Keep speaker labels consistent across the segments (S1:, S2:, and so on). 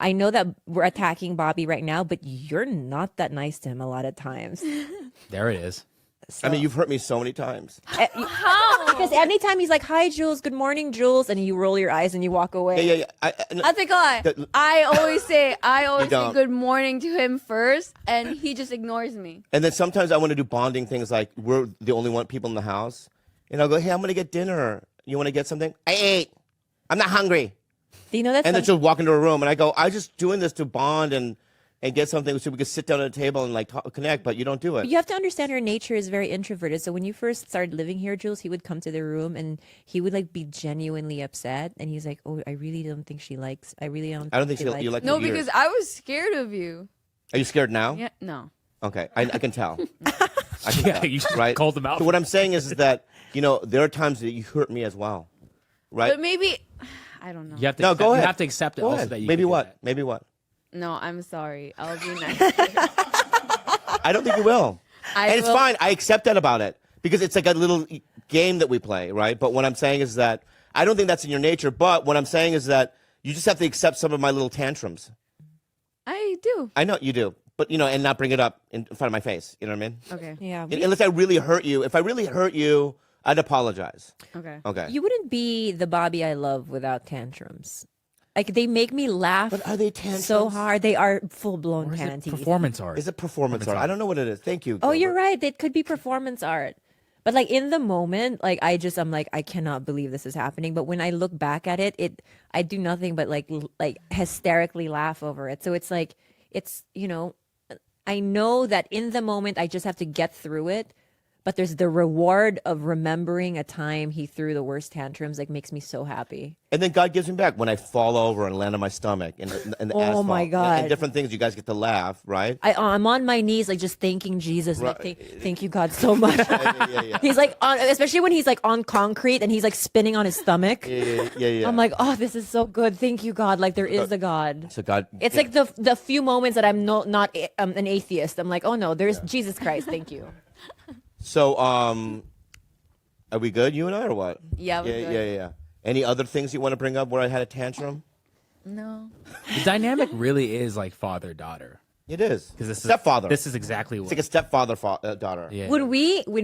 S1: I know that we're attacking Bobby right now, but you're not that nice to him a lot of times.
S2: There it is.
S1: So,
S3: I mean, you've hurt me so many times.
S4: How?
S1: because anytime he's like, "Hi, Jules. Good morning, Jules," and you roll your eyes and you walk away.
S3: Yeah.
S4: I think I always say
S3: don't.
S4: good morning to him first, and he just ignores me.
S3: And then sometimes I want to do bonding things like we're the only one people in the house. And I'll go, hey, I'm going to get dinner. You want to get something? I ate. I'm not hungry.
S1: Do you know that?
S3: And then she'll walk into a room and I go, I'm just doing this to bond and get something so we can sit down at a table and like connect, but you don't do it.
S1: You have to understand her nature is very introverted. So when you first started living here, Jules, he would come to the room and he would like be genuinely upset. And he's like, oh, I really don't think she likes, I really don't
S3: I don't think
S1: she
S3: you like
S4: No,
S3: the ears.
S4: because I was scared of you.
S3: Are you scared now?
S4: Yeah, no.
S3: Okay, I can tell. I can
S2: Yeah,
S3: tell,
S2: you
S3: right?
S2: called them out.
S3: So what I'm saying is that, there are times that you hurt me as well, right?
S4: But maybe, I don't know.
S2: You have to
S3: No,
S2: accept,
S3: go ahead.
S2: You have to accept it
S3: Go
S2: also
S3: ahead.
S2: that you
S3: Maybe
S2: can do
S3: what?
S2: that.
S3: Maybe what?
S4: No, I'm sorry. I'll be nice.
S3: I don't think you will.
S4: I
S3: And it's
S4: will-
S3: fine. I accept that about it because it's like a little game that we play, right? But what I'm saying is that I don't think that's in your nature. But what I'm saying is that you just have to accept some of my little tantrums.
S4: I do.
S3: I know you do, but and not bring it up in front of my face. You know what I mean?
S4: Okay.
S1: Yeah.
S3: Unless I really hurt you. If I really hurt you, I'd apologize.
S4: Okay.
S3: Okay.
S1: You wouldn't be the Bobby I love without tantrums. Like they make me laugh
S3: But are they tantrums?
S1: so hard. They are full blown
S2: Or is it
S1: panties.
S2: performance art?
S3: Is it performance art? I don't know what it is. Thank you.
S1: Oh, you're
S3: Gilbert.
S1: right. It could be performance art. But like in the moment, like I'm like, I cannot believe this is happening. But when I look back at it, I do nothing but like hysterically laugh over it. So it's like, I know that in the moment I just have to get through it. But there's the reward of remembering a time he threw the worst tantrums, like makes me so happy.
S3: And then God gives me back when I fall over and land on my stomach and the
S1: Oh,
S3: asphalt.
S1: my God.
S3: And different things. You guys get to laugh, right?
S1: I'm on my knees, like just thanking Jesus. Like,
S3: Right.
S1: thank you, God, so much.
S3: Yeah.
S1: He's like, especially when he's like on concrete and he's like spinning on his stomach.
S3: Yeah.
S1: I'm like, oh, this is so good. Thank you, God. Like there is a God.
S3: So God.
S1: It's like the few moments that I'm not an atheist. I'm like, oh no, there's Jesus Christ. Thank you.
S3: So, are we good, you and I, or what?
S4: Yeah, we're good.
S3: Yeah. Any other things you want to bring up where I had a tantrum?
S4: No.
S2: The dynamic really is like father-daughter.
S3: It is.
S2: Because this
S3: Stepfather.
S2: This is exactly what.
S3: It's like a stepfather daughter.
S2: Yeah.
S1: When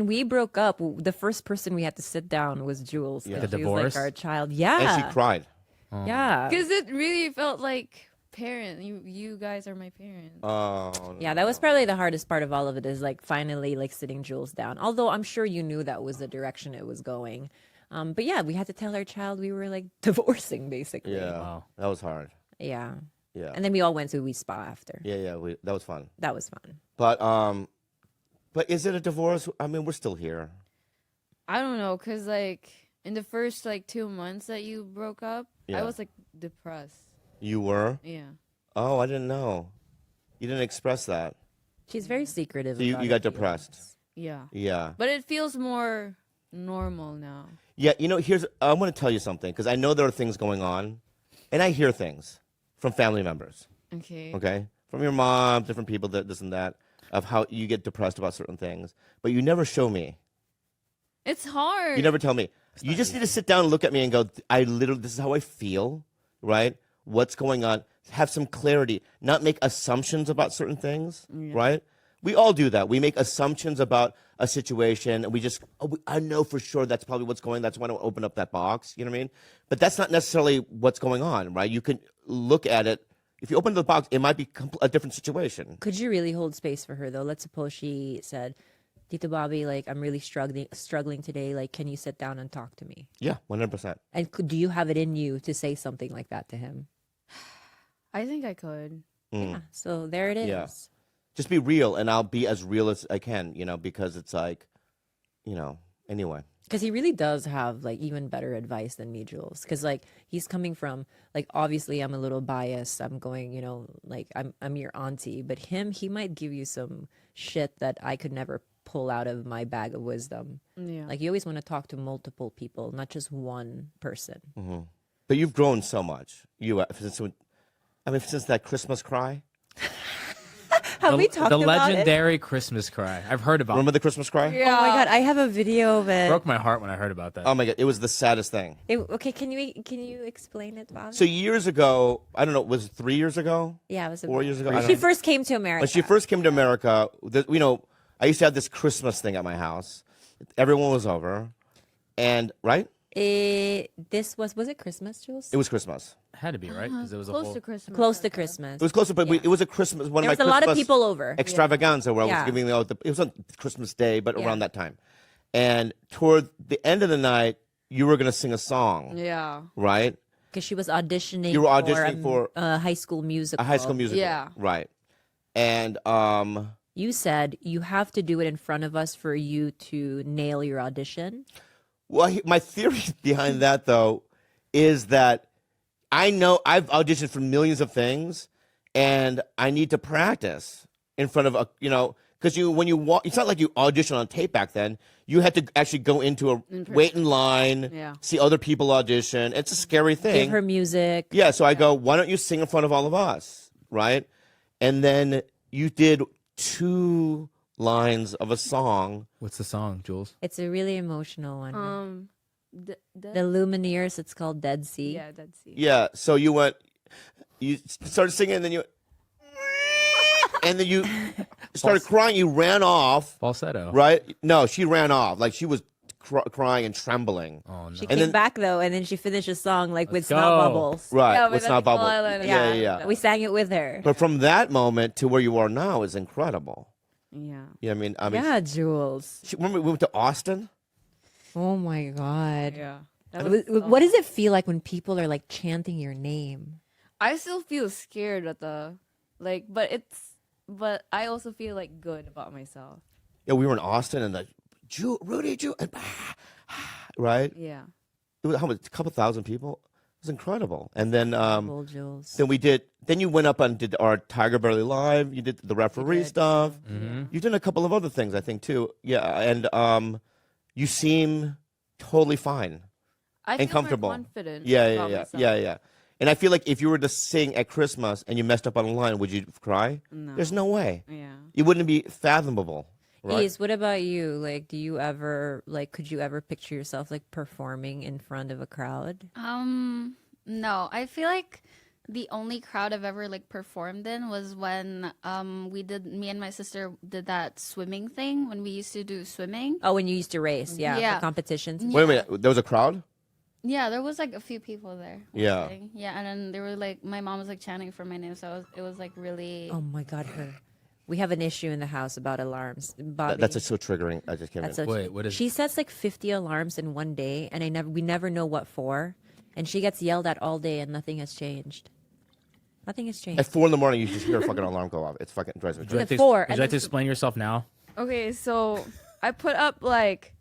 S1: we broke up, the first person we had to sit down was Jules.
S3: Yeah.
S1: Like,
S2: The
S1: she was like
S2: divorce?
S1: our child.
S3: And
S1: Yeah.
S3: she cried.
S1: Yeah.
S4: Because it really felt like parent. You guys are my parents.
S3: Oh. No.
S1: Yeah, that was probably the hardest part of all of it is like finally like sitting Jules down. Although I'm sure you knew that was the direction it was going. But yeah, we had to tell our child we were like divorcing basically.
S3: Yeah.
S2: Wow.
S3: That was hard.
S1: Yeah.
S3: Yeah.
S1: And then we all went to a wee spa after.
S3: Yeah. That was fun.
S1: That was fun.
S3: But is it a divorce? I mean, we're still here.
S4: I don't know, because like in the first like 2 months that you broke up,
S3: Yeah.
S4: I was like depressed.
S3: You were?
S4: Yeah.
S3: Oh, I didn't know. You didn't express that.
S1: She's very secretive.
S3: So you
S1: about
S3: got
S1: her
S3: depressed.
S1: feelings.
S4: Yeah.
S3: Yeah.
S4: But it feels more normal now.
S3: Yeah, I want to tell you something because I know there are things going on, and I hear things from family members,
S4: Okay.
S3: okay? From your mom, different people, this and that, of how you get depressed about certain things, but you never show me.
S4: It's hard.
S3: You never tell me. You just need to sit down and look at me and go, this is how I feel, right? What's going on? Have some clarity, not make assumptions about certain things, right? We all do that. We make assumptions about a situation, and we just, I know for sure that's probably what's going on. That's why I don't open up that box, you know what I mean? But that's not necessarily what's going on, right? You can look at it. If you open the box, it might be a different situation.
S1: Could you really hold space for her though? Let's suppose she said, Tito Bobby, like I'm really struggling today. Like, can you sit down and talk to me?
S3: Yeah, 100%.
S1: And do you have it in you to say something like that to him?
S4: I think I could.
S1: Yeah. So there it is.
S3: Yeah. Just be real, and I'll be as real as I can, because it's like, anyway.
S1: Because he really does have like even better advice than me, Jules. Because like he's coming from like obviously I'm a little biased. I'm going, like I'm your auntie, but he might give you some shit that I could never pull out of my bag of wisdom.
S4: Yeah.
S1: Like you always want to talk to multiple people, not just one person.
S3: Mm-hmm. But you've grown so much. Since that Christmas cry.
S1: Have we talked
S2: the
S1: about it?
S2: legendary Christmas cry. I've heard about
S3: Remember
S2: it.
S3: the Christmas cry?
S1: Oh my god, I have a video of it.
S2: Broke my heart when I heard about that.
S3: Oh my god, it was the saddest thing.
S1: Okay, can you explain it, Bob?
S3: So years ago, I don't know, was it 3 years ago?
S1: Yeah, it was
S3: 4 years ago. I
S1: When
S3: don't
S1: she
S3: know.
S1: first came to America.
S3: When she first came to America, I used to have this Christmas thing at my house. Everyone was over, and right,
S1: This was it Christmas, Jules?
S3: it was Christmas.
S2: Had to be right because it was a
S4: Close
S2: whole.
S4: to Christmas.
S1: Close to Christmas.
S3: It was closer, but
S1: Yeah.
S3: it was a Christmas. One
S1: There
S3: of
S1: was
S3: my
S1: a lot of
S3: Christmas
S1: people over.
S3: extravaganza where I was
S1: Yeah.
S3: giving it was on Christmas Day, but
S1: Yeah.
S3: around that time. And toward the end of the night, you were going to sing a song,
S4: Yeah.
S3: right?
S1: Because she was auditioning.
S3: You were auditioning for
S1: a High School Musical.
S3: A High School Musical,
S4: Yeah.
S3: right? And
S1: You said you have to do it in front of us for you to nail your audition.
S3: well, my theory behind that though is that I know I've auditioned for millions of things, and I need to practice in front of because when you walk, it's not like you audition on tape back then. You had to actually go into a wait in line,
S4: Yeah.
S3: see other people audition. It's a scary thing.
S1: Give her music.
S3: Yeah, so I go, why don't you sing in front of all of us, right? And then you did 2 lines of a song.
S2: What's the song, Jules?
S1: It's a really emotional one.
S4: The
S1: The Lumineers, it's called Dead Sea.
S4: yeah, Dead Sea.
S3: Yeah, so you started singing, and then you started crying. You ran off,
S2: Falsetto.
S3: right? No, she ran off. Like she was crying and trembling.
S2: Oh no.
S1: She
S3: And
S1: came
S3: then-
S1: back though, and then she finished a song like with
S2: Let's
S1: snot
S2: go.
S1: bubbles.
S3: Right,
S4: Yeah,
S3: with
S4: with
S3: Snot
S4: like
S3: Bubble.
S4: Khalyla and
S3: Yeah, yeah.
S1: We sang it with her.
S3: But from that moment to where you are now is incredible.
S4: Yeah.
S3: Yeah, I mean,
S1: Yeah, Jules.
S3: remember we went to Austin?
S1: Oh my god.
S4: Yeah.
S1: What does it feel like when people are like chanting your name?
S4: I still feel scared at but I also feel like good about myself.
S3: Yeah, we were in Austin, and Rudy, and right?
S4: Yeah.
S3: It was how much? A couple thousand people. It was incredible. And then
S1: Well, Jules.
S3: then you went up and did our Tiger Barely Live. You did the referee stuff. You did a couple of other things, I think, too. Yeah, and you seem totally fine
S4: I
S3: and
S4: feel
S3: comfortable.
S4: more confident.
S3: Yeah,
S4: about
S3: yeah,
S4: myself.
S3: yeah. And I feel like if you were to sing at Christmas and you messed up on a line, would you cry?
S4: No.
S3: There's no way.
S4: Yeah.
S3: It wouldn't be fathomable. Right?
S1: Eve, what about you? Like, do you ever could you ever picture yourself like performing in front of a crowd?
S5: No, I feel like the only crowd I've ever like performed in was when me and my sister did that swimming thing when we used to do swimming.
S1: Oh, when you used to race, yeah,
S5: Yeah.
S1: for competitions.
S3: Wait a minute. There was a crowd?
S5: Yeah, there was like a few people there.
S3: Yeah.
S5: watching. Yeah, and then they were like, my mom was like chanting for my name, so it was like really.
S1: Oh my God, her. We have an issue in the house about alarms. Bobby,
S3: That's so triggering. I just can't.
S1: that's
S3: Even.
S1: such-
S2: Wait, what is-
S1: She sets like 50 alarms in one day, and we never know what for. And she gets yelled at all day, and nothing has changed. Nothing has changed.
S3: At 4 a.m, you just hear a fucking alarm go off. It's fucking drives me
S2: Would you
S3: crazy.
S2: like to,
S1: Four,
S2: would
S1: and
S2: you like to
S1: then-
S2: explain yourself now?
S4: Okay, so I put up like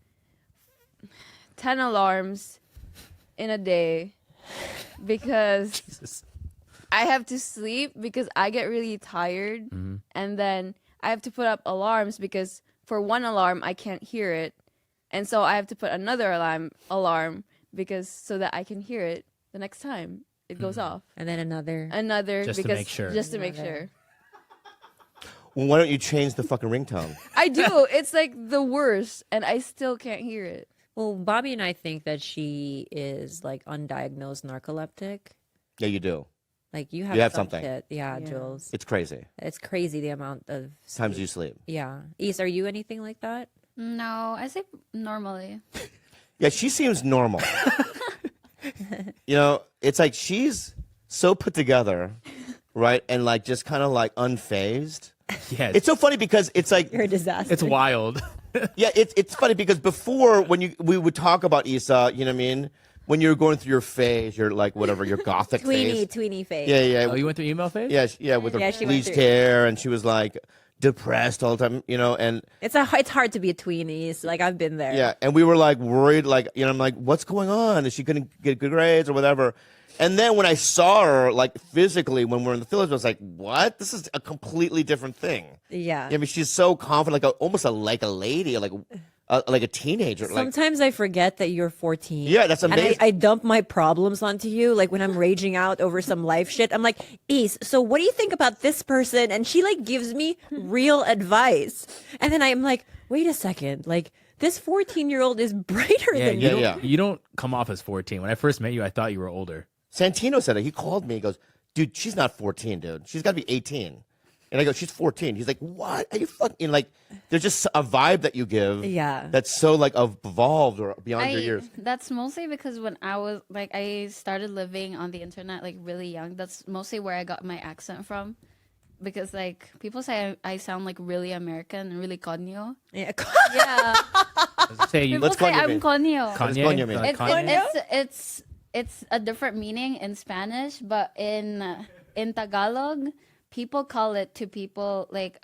S4: 10 alarms in a day because I have to sleep because I get really tired. And then I have to put up alarms because for one alarm I can't hear it. And so I have to put another alarm because so that I can hear it the next time it goes off.
S1: And then another.
S4: Another
S2: Just to
S4: because
S2: make sure.
S4: just to make sure.
S3: Well, why don't you change the fucking ringtone?
S4: I do. It's like the worst and I still can't hear it.
S1: Well, Bobby and I think that she is like undiagnosed narcoleptic.
S3: Yeah, you do.
S1: Like you have,
S3: You have
S1: some
S3: something.
S1: shit. Yeah,
S4: Yeah.
S1: Jules.
S3: It's crazy.
S1: It's crazy the amount of
S3: Times
S1: sleep.
S3: you sleep.
S1: Yeah. Ise, are you anything like that?
S5: No, I say normally.
S3: Yeah, she seems normal. It's like she's so put together, right? And like just kind of like unfazed.
S2: Yeah,
S3: It's so funny because it's like,
S1: You're a disaster.
S2: it's wild.
S3: yeah, it's funny because before when we would talk about Issa, you know what I mean? When you're going through your phase, you're like whatever, your gothic phase.
S1: Tweeny face.
S3: Yeah, yeah.
S2: Oh, you went through email phase?
S3: Yeah, with her
S1: Yeah, she went
S3: bleached
S1: through-
S3: hair, and she was like depressed all the time, and
S1: It's hard to be a tweenie. It's like I've been there.
S3: yeah, and we were like worried, like I'm like, what's going on? Is she gonna get good grades or whatever? And then when I saw her like physically when we're in the Philippines, I was like, what? This is a completely different thing.
S1: Yeah.
S3: I mean, she's so confident, like almost like a lady, like like a teenager. Like,
S1: Sometimes I forget that you're 14.
S3: Yeah, that's amazing.
S1: And I dump my problems onto you. Like when I'm raging out over some life shit, I'm like, Ace, so what do you think about this person? And she like gives me real advice. And then I'm like, wait a second. Like this 14-year-old is brighter than
S3: yeah,
S1: you.
S3: yeah.
S2: You don't come off as 14. When I first met you, I thought you were older.
S3: Santino said it. He called me. He goes, dude, she's not 14, dude. She's got to be 18. And I go, she's 14. He's like, what? Are you fucking like? There's just a vibe that you give.
S1: Yeah.
S3: That's so like evolved or beyond your years.
S5: That's mostly because when I was like, I started living on the internet like really young. That's mostly where I got my accent from. Because like people say I sound like really American and really conyo.
S1: Yeah.
S5: Yeah,
S2: Say you.
S5: people
S3: What's
S5: say
S3: conyo
S5: I'm
S3: mean?
S5: conyo.
S3: What's conyo mean?
S5: It's a different meaning in Spanish, but in Tagalog, people call it to people like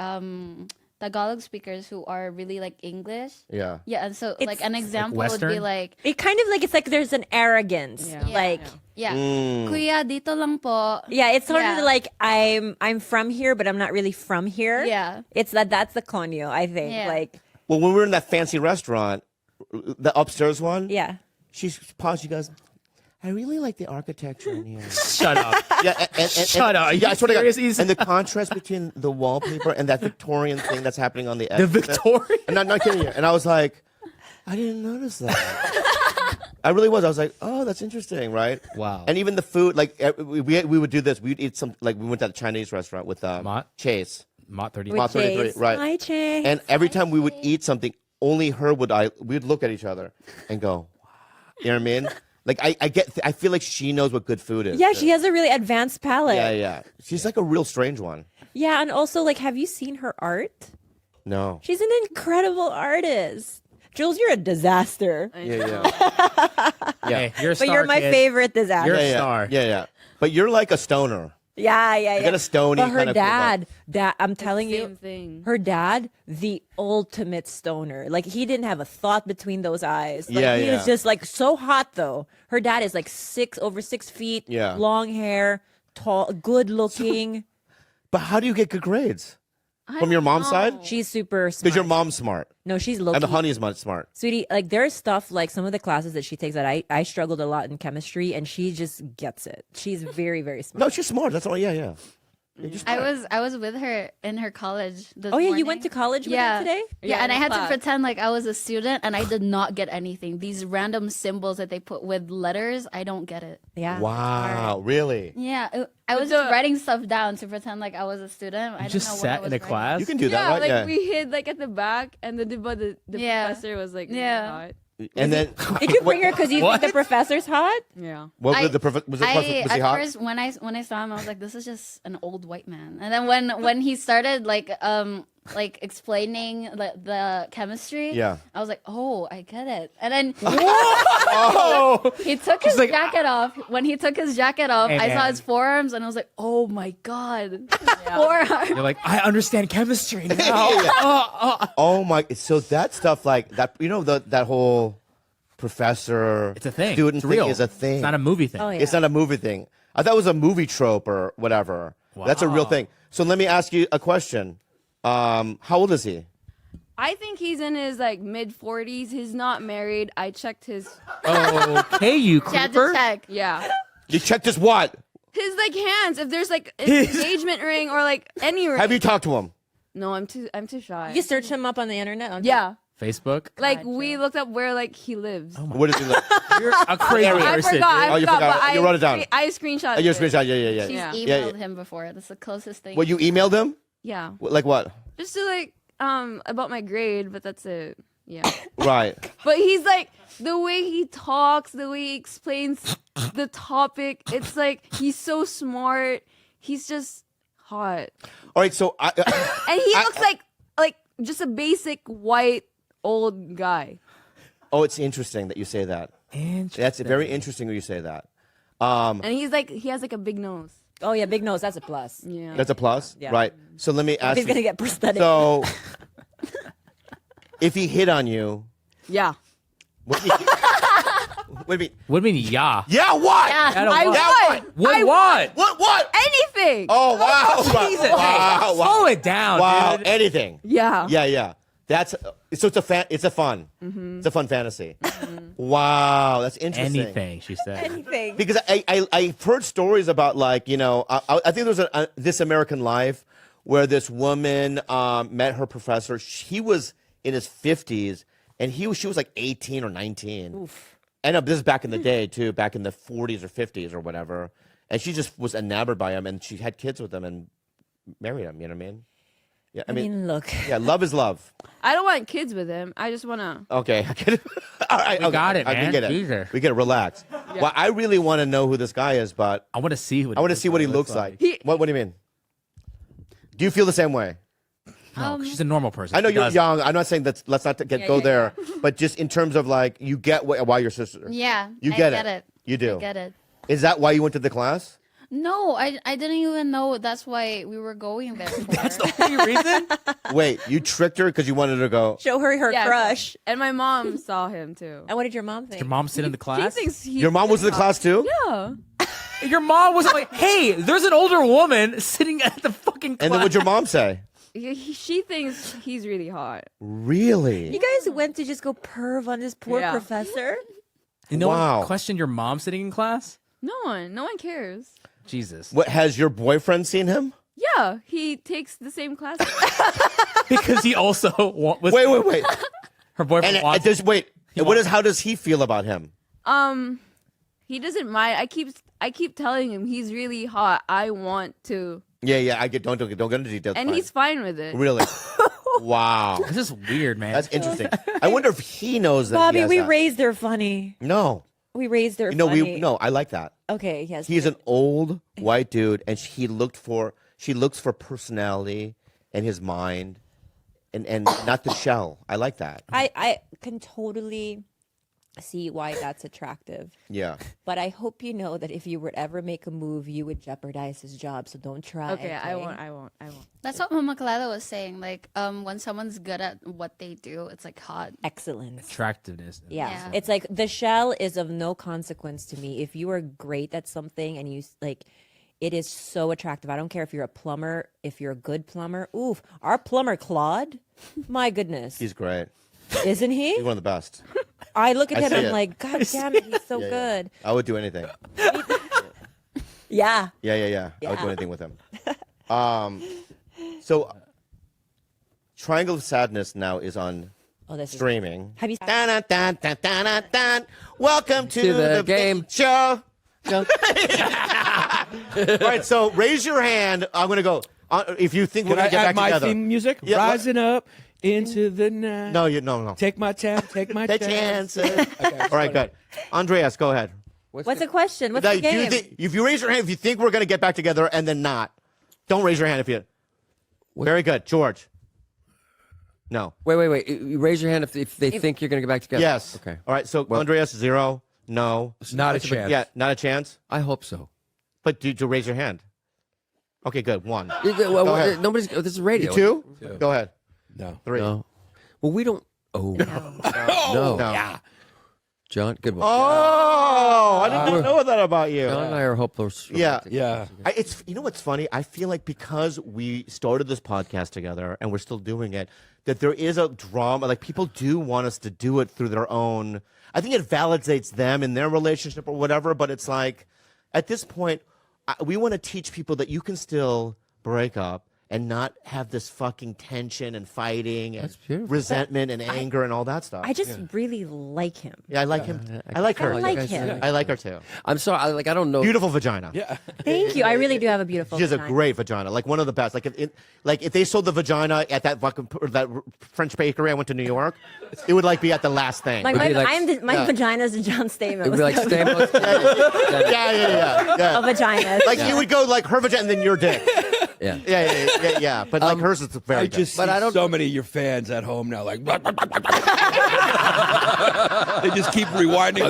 S5: Tagalog speakers who are really like English.
S3: Yeah.
S5: Yeah, and so
S1: It's
S5: like an example would be
S2: Western?
S5: like,
S1: It kind of like, it's like there's an arrogance.
S4: Yeah.
S1: Like,
S5: yeah,
S3: Mm.
S5: kuya dito lang po.
S1: yeah, it's sort
S5: Yeah.
S1: of like I'm from here, but I'm not really from here.
S5: Yeah.
S1: It's that's the conyo, I think.
S5: Yeah.
S1: Like,
S3: Well, when we were in that fancy restaurant, the upstairs one,
S1: yeah.
S3: she paused. She goes, I really like the architecture in here.
S2: Shut up.
S3: Yeah, and
S2: Shut up. Are you
S3: Yeah, I swear to God.
S2: serious?
S3: And the contrast between the wallpaper and that Victorian thing that's happening on the edge.
S2: The Victorian.
S3: I'm not kidding you. And I was like, I didn't notice that. I really was. I was like, oh, that's interesting, right?
S2: Wow.
S3: And even the food, like we would do this. We'd eat some, like we went to a Chinese restaurant with
S2: Mott?
S3: Chase.
S2: Mott 30.
S1: With
S3: Mott 33,
S1: Chase.
S3: right.
S1: Hi, Chase.
S3: And every time we would eat something, only her we'd look at each other and go, wow. You know what I mean? Like I feel like she knows what good food is.
S1: Yeah, she has a really advanced palate.
S3: Yeah. She's like a real strange one.
S1: Yeah, and also like, have you seen her art?
S3: No.
S1: She's an incredible artist. Jules, you're a disaster.
S3: Yeah.
S2: Hey, you're a
S1: But
S2: star,
S1: you're my
S2: kid.
S1: favorite disaster.
S2: You're a
S3: Yeah.
S2: star.
S3: Yeah. But you're like a stoner.
S1: Yeah.
S3: got a stony
S1: But her
S3: kind of
S1: dad, I'm telling you,
S4: Same thing.
S1: her dad, the ultimate stoner. Like he didn't have a thought between those eyes. Like,
S3: Yeah,
S1: he
S3: yeah.
S1: was just like so hot though. Her dad is like over 6 feet,
S3: Yeah.
S1: long hair, tall, good looking.
S3: But how do you get good grades? From your mom's side?
S1: She's super smart.
S3: Because your mom's smart.
S1: No, she's low.
S3: And the honey is smart.
S1: Sweetie, like there's stuff like some of the classes that she takes that I struggled a lot in chemistry, and she just gets it. She's very, very smart.
S3: No, she's smart. That's all. Yeah. You're just smart.
S5: I was with her in her college. This
S1: Oh yeah, you
S5: morning.
S1: went to college with
S5: Yeah.
S1: her today?
S5: Yeah,
S4: Yeah,
S5: and I
S4: in
S5: had
S4: class.
S5: to pretend like I was a student, and I did not get anything. These random symbols that they put with letters, I don't get it.
S1: Yeah.
S3: Wow, really?
S5: Yeah, I was just writing stuff down to pretend like I was a student. I
S2: You
S5: didn't
S2: just
S5: know what I
S2: sat
S5: was
S2: in a
S5: writing.
S2: class.
S3: You can do that,
S4: Yeah,
S3: right?
S4: like
S3: Yeah.
S4: we hid like at the back, and the
S5: Yeah.
S4: professor was like,
S5: Yeah.
S4: hot.
S3: And then
S1: Did you bring her because you
S2: What?
S1: think the professor's hot?
S4: Yeah.
S3: what
S5: I-
S3: was the was he
S5: At
S3: hot?
S5: first, when I saw him, I was like, "This is just an old white man." And then when he started like explaining the chemistry,
S3: Yeah.
S5: I was like, "Oh, I get it." And then
S2: Oh.
S5: he took his
S2: like,
S5: jacket off. When he took his jacket off,
S2: Hey,
S5: I saw
S2: man.
S5: his forearms, and I was like, "Oh my god, forearms!"
S2: You're like, I understand chemistry now.
S3: Oh my! So that stuff like that, you know, that whole professor,
S2: It's a thing.
S3: student
S2: It's
S3: thing
S2: real.
S3: is a thing.
S2: It's not a movie thing.
S1: Oh, yeah.
S3: It's not a movie thing. I thought it was a movie trope or whatever. That's a real
S2: Wow.
S3: thing. So let me ask you a question. How old is he?
S4: I think he's in his like mid 40s. He's not married. I checked his.
S2: Okay, you
S5: She had to
S2: creeper.
S5: check.
S4: Yeah.
S3: You checked his what?
S4: His like hands. If there's like an engagement ring or like any ring.
S3: Have you talked to him?
S4: No, I'm too shy.
S1: You search him up on the internet?
S4: Yeah.
S2: Facebook.
S4: Like we looked up where like he lives.
S3: What does he look?
S2: You're a crazy
S3: I
S4: I
S2: person.
S4: forgot.
S3: Oh,
S4: I
S3: you
S4: forgot.
S3: forgot.
S4: But
S3: You wrote it down.
S4: I screenshot.
S3: Your
S4: it.
S3: screenshot. Yeah.
S5: She's
S4: Yeah.
S5: emailed
S3: Yeah.
S5: him before. That's the closest thing.
S3: Well, you emailed him?
S4: Yeah.
S3: Like what?
S4: Just to like about my grade, but that's it. Yeah.
S3: Right.
S4: But he's like the way he talks, the way he explains the topic. It's like he's so smart. He's just hot,
S3: All right. So
S4: and he looks like just a basic white old guy.
S3: oh, it's interesting that you say that. That's very interesting when you say that.
S4: And he has like a big nose.
S1: Oh yeah, big nose. That's a plus.
S4: Yeah.
S3: That's a plus,
S1: Yeah.
S3: right? So let me ask
S1: He's
S3: you.
S1: gonna get prosthetic.
S3: So, if he hit on you,
S4: Yeah.
S3: what do you? What do you mean?
S2: What do you mean, yeah?
S3: Yeah, what?
S5: Yeah.
S2: I don't
S4: I
S2: want-
S4: would.
S2: What?
S4: I
S2: What?
S3: What?
S4: Anything.
S3: Oh wow!
S2: Jesus.
S3: Wow!
S2: Slow it down,
S3: Wow!
S2: dude.
S3: Anything?
S4: Yeah.
S3: Yeah. That's so it's a fun fantasy. Wow, that's interesting.
S2: Anything, she said.
S1: Anything.
S3: Because I've heard stories about like I think there was a This American Life where this woman met her professor. He was in his 50s and she was like 18 or 19.
S1: Oof.
S3: And this is back in the day too, back in the 40s or 50s or whatever. And she just was enamored by him and she had kids with him and married him. You know what I mean? Yeah,
S1: I mean, look.
S3: yeah, love is love.
S4: I don't want kids with him. I just want to.
S3: Okay, I get it. All right,
S2: We got it,
S3: We
S2: man.
S3: get it.
S2: Jesus.
S3: We get it. Relax. Well, I really want to know who this guy is, but
S2: I want to see what
S3: I want to see what he looks like. What do you mean? Do you feel the same way?
S2: No, she's a normal person.
S3: I know
S2: She
S3: you're
S2: does-
S3: young. I'm not saying that. Let's not go there. But just in terms of like, you get why your sister.
S5: Yeah,
S3: You
S5: I
S3: get
S5: get
S3: it.
S5: it.
S3: You do.
S5: I get it.
S3: Is that why you went to the class?
S5: No, I didn't even know that's why we were going there. For.
S2: That's the only reason.
S3: Wait, you tricked her because you wanted to go.
S1: Show her her
S4: Yeah,
S1: crush.
S4: And my mom saw him too.
S1: And what did your mom think?
S2: Your mom sit in the
S4: He
S2: class.
S4: thinks he's
S3: Your mom was in the class too?
S4: Yeah.
S2: Your mom was like, "Hey, there's an older woman sitting at the fucking class."
S3: And then what'd your mom say?
S4: She thinks he's really hot.
S3: Really?
S1: You guys went to just go perv on this poor
S4: Yeah.
S1: professor?
S2: No
S3: Wow.
S2: one questioned your mom sitting in class.
S4: No one cares.
S2: Jesus.
S3: What, has your boyfriend seen him?
S4: Yeah, he takes the same class.
S2: Because he also was.
S3: Wait.
S2: Her boyfriend.
S3: And
S2: wants-
S3: how does he feel about him?
S4: He doesn't mind. I keep telling him he's really hot. I want to,
S3: Yeah, I get don't get into details.
S4: and
S3: fine.
S4: he's fine with it.
S3: Really. Wow.
S2: This is weird, man.
S3: That's interesting. I wonder if he knows that. he
S1: Bobby,
S3: has
S1: we
S3: that.
S1: raised her funny.
S3: No.
S1: We raised her
S3: No,
S1: funny.
S3: I like that.
S1: Okay, yes.
S3: He's an old white dude, and she looks for personality and his mind, and not the shell. I like that.
S1: I can totally see why that's attractive.
S3: Yeah.
S1: But I hope you know that if you would ever make a move, you would jeopardize his job. So don't try.
S4: Okay, I won't.
S5: That's what Mama Khalyla was saying. Like, when someone's good at what they do, it's like hot.
S1: Excellence.
S2: Attractiveness.
S1: Yeah.
S5: Yeah.
S1: It's like the shell is of no consequence to me. If you are great at something and you like, it is so attractive. I don't care if you're a plumber, if you're a good plumber. Oof, our plumber Claude, my goodness,
S3: He's great.
S1: isn't he?
S3: He's one of the best.
S1: I look at
S3: I
S1: him
S3: see
S1: and
S3: it.
S1: I'm like, God damn it, he's so
S3: Yeah, yeah.
S1: good.
S3: I would do anything.
S1: Yeah.
S3: Yeah. I would do
S1: Yeah.
S3: anything with him. So, Triangle of Sadness now is on
S1: Oh, this is.
S3: streaming.
S1: Have you?
S3: Dun, dun, dun, dun, dun, dun, dun. Welcome to,
S6: To the
S3: the
S6: game.
S3: show. All right, so raise your hand. I'm going to go. If you think we're
S2: Can I
S3: going to get
S2: add
S3: back
S2: my
S3: together.
S2: theme music?
S3: Yeah,
S2: Rising up into the night.
S3: No.
S2: Take my time. Take my
S3: Take
S2: chance.
S3: chances. All right, good. Andreas, go ahead.
S1: What's the question? What's
S3: Now,
S1: the
S3: do you
S1: game?
S3: think- if you raise your hand, if you think we're going to get back together and then not, don't raise your hand if you. Very good. George. No.
S6: Wait. You raise your hand if they think you're going to get back together.
S3: Yes.
S6: Okay.
S3: All right, so Andreas, 0. No.
S2: Not a chance.
S3: Yeah, not a chance.
S6: I hope so.
S3: But do raise your hand. Okay, good. 1.
S6: Well,
S3: ahead.
S6: nobody's. This is radio.
S3: 2? Go ahead.
S2: No.
S3: 3.
S6: No. Well, we don't. Oh.
S3: No.
S6: No. John, good one.
S3: Oh, I did not know that about you.
S6: John and I are hopeless.
S3: Yeah.
S2: Yeah.
S3: It's you know what's funny? I feel like because we started this podcast together and we're still doing it, that there is a drama. Like people do want us to do it through their own. I think it validates them in their relationship or whatever. But it's like at this point, we want to teach people that you can still break up and not have this fucking tension and fighting and
S6: beautiful.
S3: resentment and anger and all that stuff.
S1: I just really like him.
S3: Yeah, I like him. I like her.
S1: I like him.
S3: I like her too.
S6: I'm sorry. I don't know.
S3: Beautiful vagina.
S2: Yeah.
S1: Thank you. I really do have a beautiful.
S3: She has a
S1: vagina.
S3: great vagina, like one of the best. Like if they sold the vagina at that French bakery I went to New York, it would like be at the last thing.
S1: Like
S6: Would
S1: my,
S6: be like-
S1: my vagina's a John Stamos.
S6: It'd be like Stamos.
S3: yeah.
S1: a vagina.
S3: Like you would go like her vagina and then your dick.
S6: Yeah.
S3: Yeah. But like hers is very
S2: I
S3: good.
S2: just
S6: But
S2: see
S6: I don't-
S2: so many of your fans at home now, like they just keep rewinding.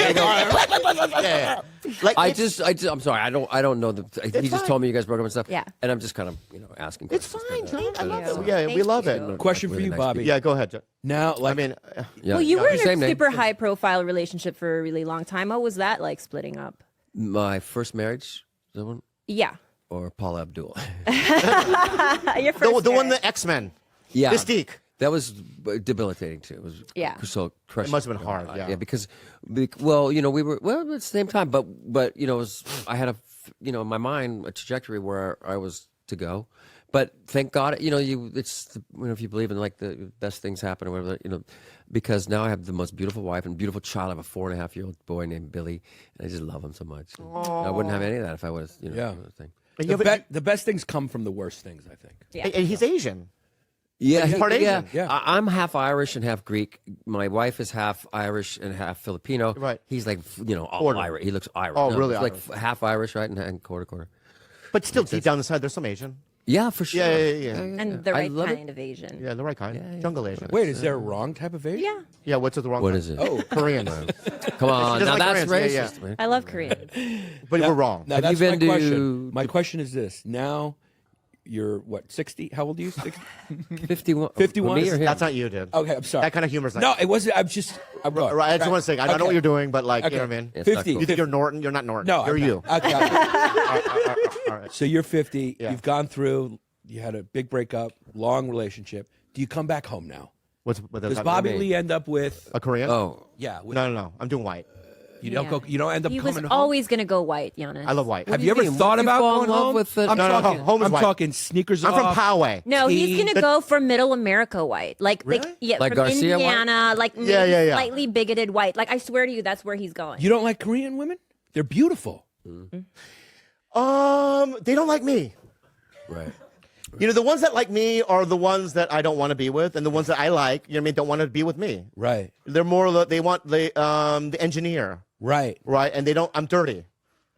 S3: yeah. Like
S6: I
S3: it's-
S6: just, I'm sorry. I don't know. He just
S3: fine.
S6: told me you guys broke up and stuff.
S1: Yeah.
S6: And I'm just kind of, asking.
S3: It's
S6: questions.
S3: fine, John. I love
S1: you.
S3: it. Yeah, we
S1: Thank
S3: love
S1: you.
S3: it.
S2: Question for
S6: Really
S2: you,
S6: nice
S2: Bobby.
S3: Yeah, go ahead. John.
S2: Now, like,
S3: I mean,
S6: Yeah.
S1: Well, you were in
S6: Same
S1: a
S6: name.
S1: super high profile relationship for a really long time. What was that like splitting up?
S6: My first marriage, the one,
S1: Yeah.
S6: or Paula Abdul.
S1: Your first
S3: the one,
S1: marriage.
S3: the X-Men.
S6: Yeah.
S3: Mystique.
S6: That was debilitating too. It was
S1: Yeah.
S6: so crushing.
S3: It must have been hard, yeah.
S6: Yeah, because well, you know, we were at the same time, but you know, I had in my mind a trajectory where I was to go. But thank God, you know, if you believe in like the best things happen or whatever, you know, because now I have the most beautiful wife and beautiful child. I have a 4.5-year-old boy named Billy, and I just love him so much. I wouldn't have any of that if I was, you know,
S7: Yeah.
S6: thing.
S7: The best things come from the worst things, I think.
S1: Yeah.
S3: And he's Asian.
S6: Yeah,
S3: He's part Asian.
S7: Yeah.
S6: I'm half Irish and half Greek. My wife is half Irish and half Filipino.
S3: Right.
S6: He's like, you know, all
S3: Quarter.
S6: Irish. He looks Irish.
S3: Oh, really
S6: He's like
S3: Irish.
S6: half Irish, right, and quarter.
S3: But still, deep down inside, there's some Asian.
S6: Yeah, for sure.
S3: Yeah.
S1: And the
S6: I
S1: right
S6: love it.
S1: kind of Asian.
S3: Yeah, the right kind. Jungle Asian.
S7: Wait, is there a wrong type of Asian?
S1: Yeah.
S3: Yeah, what's the wrong
S6: What
S3: kind?
S6: is it?
S3: Oh, Korean.
S6: Come on,
S3: doesn't
S6: now
S3: like
S6: that's
S3: Koreans, yeah,
S6: racist. Man.
S1: I love Korean.
S3: But we're wrong.
S7: Now,
S6: Have
S7: that's
S6: you
S7: my
S6: been
S7: question.
S6: to-
S7: My question is this. Now, you're, what, 60? How old are you? 60?
S6: 51.
S7: 51
S6: Me or him?
S3: That's not you, dude.
S7: Okay, I'm sorry.
S3: That kind of humor's not.
S7: No, it wasn't. I'm wrong.
S3: Right, I just want to say, I don't know what
S7: Okay.
S3: you're doing, but like,
S7: Okay.
S3: you know what I mean?
S6: It's not
S7: 50.
S6: cool.
S3: You think you're Norton? You're not Norton.
S7: No,
S3: you're
S7: I'm
S3: you.
S7: not. Okay.
S3: All right.
S7: So you're 50.
S3: Yeah.
S7: You've gone through. You had a big breakup, long relationship. Do you come back home now?
S3: What does
S7: Does
S3: that
S7: Bobby
S3: mean?
S7: Lee end up with?
S3: A Korean?
S6: Oh,
S7: Yeah. With,
S3: No. I'm doing white.
S7: You don't
S1: Yeah.
S7: go. You don't end up
S1: He was
S7: coming home.
S1: always going to go white, Giannis.
S3: I love white.
S7: Have
S6: do
S7: you
S6: you
S7: ever
S6: mean?
S7: thought
S6: What if you
S7: about
S6: fall in
S7: going
S6: love
S7: home?
S6: with the-
S7: I'm
S3: No,
S7: talking.
S3: home is
S7: I'm
S3: white.
S7: talking sneakers
S3: I'm from
S7: off.
S3: Poway.
S1: No, he's
S7: Tea.
S1: going to go for middle America white. Like
S3: Really?
S1: yeah,
S6: Like
S1: from
S6: Garcia white?
S1: Indiana, like maybe
S3: Yeah.
S1: slightly bigoted white. Like I swear to you, that's where he's going.
S7: You don't like Korean women? They're beautiful.
S3: They don't like me.
S6: right.
S3: You know, the ones that like me are the ones that I don't want to be with, and the ones that I like, you know what I mean, don't want to be with me.
S7: Right.
S3: They're more, they want the engineer,
S7: Right.
S3: right? And they don't, I'm dirty.